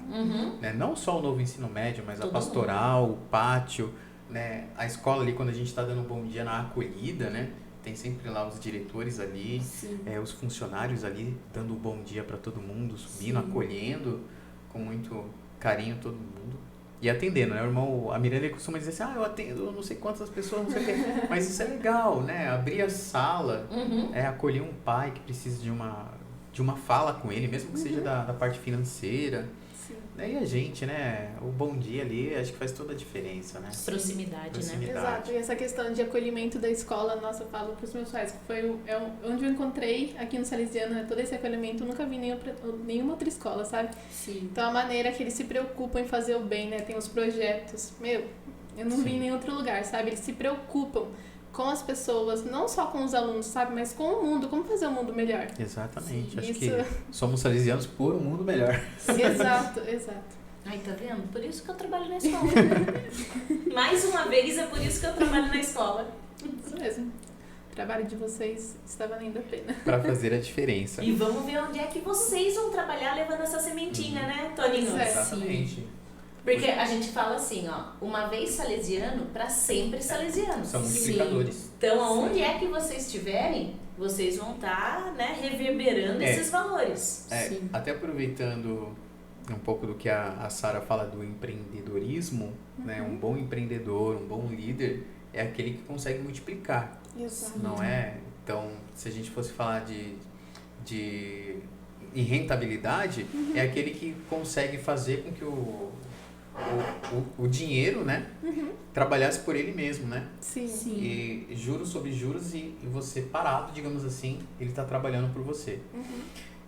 né, não só o novo ensino médio, mas a pastoral, o pátio, né, a escola ali quando a gente está dando um bom dia na acolhida, né, tem sempre lá os diretores ali, os funcionários ali dando um bom dia para todo mundo, subindo, acolhendo com muito carinho todo mundo. E atendendo, né? A Miranda costuma dizer assim, eu atendo não sei quantas pessoas, não sei o quê. Mas isso é legal, né? Abrir a sala, acolher um pai que precisa de uma fala com ele, mesmo que seja da parte financeira. Sim. E a gente, né? O bom dia ali, acho que faz toda a diferença, né? Proximidade, né? Exato, e essa questão de acolhimento da escola, nossa, eu falo pros meus pais, que foi onde eu encontrei aqui no Salesiano, né, todo esse acolhimento, eu nunca vi nenhuma outra escola, sabe? Sim. Então a maneira que eles se preocupam em fazer o bem, né, tem os projetos, eu não vi em nenhum outro lugar, sabe? Eles se preocupam com as pessoas, não só com os alunos, sabe? Mas com o mundo, como fazer o mundo melhor. Exatamente, acho Isso. que somos salesianos por um mundo melhor. Exato. Ai, tá vendo? Por isso que eu trabalho na escola. Mais uma vez, é por isso que eu trabalho na escola. Isso mesmo. O trabalho de vocês está valendo a pena. Para fazer a diferença. E vamos ver onde é que vocês vão trabalhar levando essa sementinha, né, Toninho? Certo. Exatamente. Porque a gente fala assim, ó, uma vez salesiano, para sempre salesiano. São multiplicadores. Então, aonde é que vocês estiverem, vocês vão estar, né, reverberando esses valores. Até aproveitando um pouco do que a Sara fala do empreendedorismo, né? Um bom empreendedor, um bom líder é aquele que consegue multiplicar. Exato. Não é? Então, se a gente fosse falar em rentabilidade, é aquele que consegue fazer com que o dinheiro, né, trabalhasse por ele mesmo, né? Sim. E juros sobre juros e você parado, digamos assim, ele está trabalhando por você.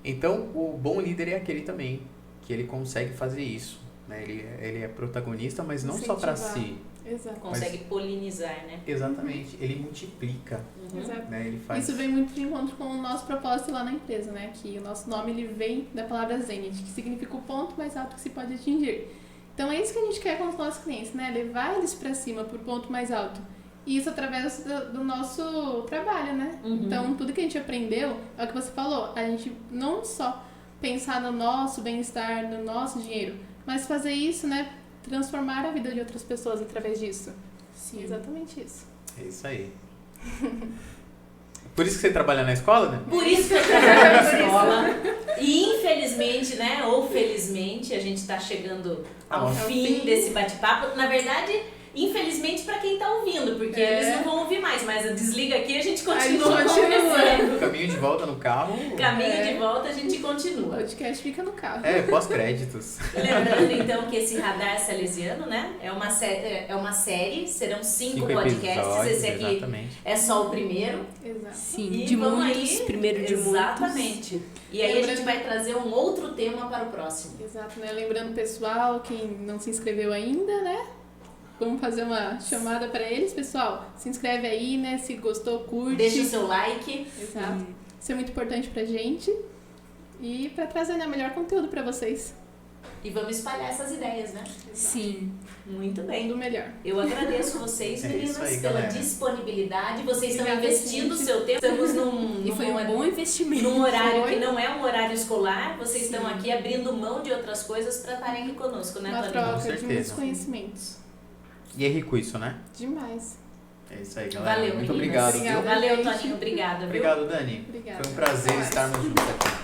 Então, o bom líder é aquele também, que ele consegue fazer isso, né? Ele é protagonista, mas não só para si. Exato. Consegue polinizar, né? Exatamente, ele multiplica, Exato. né? Ele faz... Isso vem muito de encontro com o nosso propósito lá na empresa, né? Que o nosso nome ele vem da palavra Zenith, que significa o ponto mais alto que se pode atingir. Então é isso que a gente quer com os nossos clientes, né? Levar eles para cima, pro ponto mais alto. E isso através do nosso trabalho, né? Então tudo que a gente aprendeu, é o que você falou, a gente não só pensar no nosso bem-estar, no nosso dinheiro, mas fazer isso, né? Transformar a vida de outras pessoas através disso. Sim. Exatamente isso. É isso aí. Por isso que você trabalha na escola, né? Por isso que eu trabalho na escola. E infelizmente, né, ou felizmente, a gente está chegando ao fim desse bate-papo. Na verdade, infelizmente para quem está ouvindo, porque eles não vão ouvir mais, mas desliga aqui e a gente continua conversando. Caminho de volta no carro. Caminho de volta a gente O continua. podcast fica no carro. Pós-créditos. Lembrando então que esse Radar Salesiano, né, é uma série, serão 5 podcasts. episódios, Esse aqui exatamente. é só o primeiro. Exato. Sim, E de vamos muitos, aí, primeiro de muitos. exatamente. E aí a gente vai trazer um outro tema para o próximo. Exato, né? Lembrando, pessoal, quem não se inscreveu ainda, né? Vamos fazer uma chamada para eles, pessoal. Se inscreve aí, né? Se gostou, curte. Deixa o seu like. Exato. Isso é muito importante pra gente. E pra trazer, né, melhor conteúdo pra vocês. E vamos espalhar essas ideias, né? Sim. Muito bem. Do melhor. Eu agradeço vocês, É meninas, isso aí, pela galera. disponibilidade. Vocês estão Obrigada, investindo o gente. seu tempo. Estamos num E foi um bom investimento. num horário Foi. que não é um horário escolar. Vocês Sim. estão aqui abrindo mão de outras coisas para estarem aqui conosco, né, Uma Toninho? troca de certeza. muitos conhecimentos. E é rico isso, né? Demais. É isso aí, galera. Valeu, Muito meninas. obrigado. Obrigada. Viu? Valeu, gente. Toninho. Obrigada, viu? Obrigado, Dani. Obrigada. Foi um prazer Até mais. estarmos juntos aqui.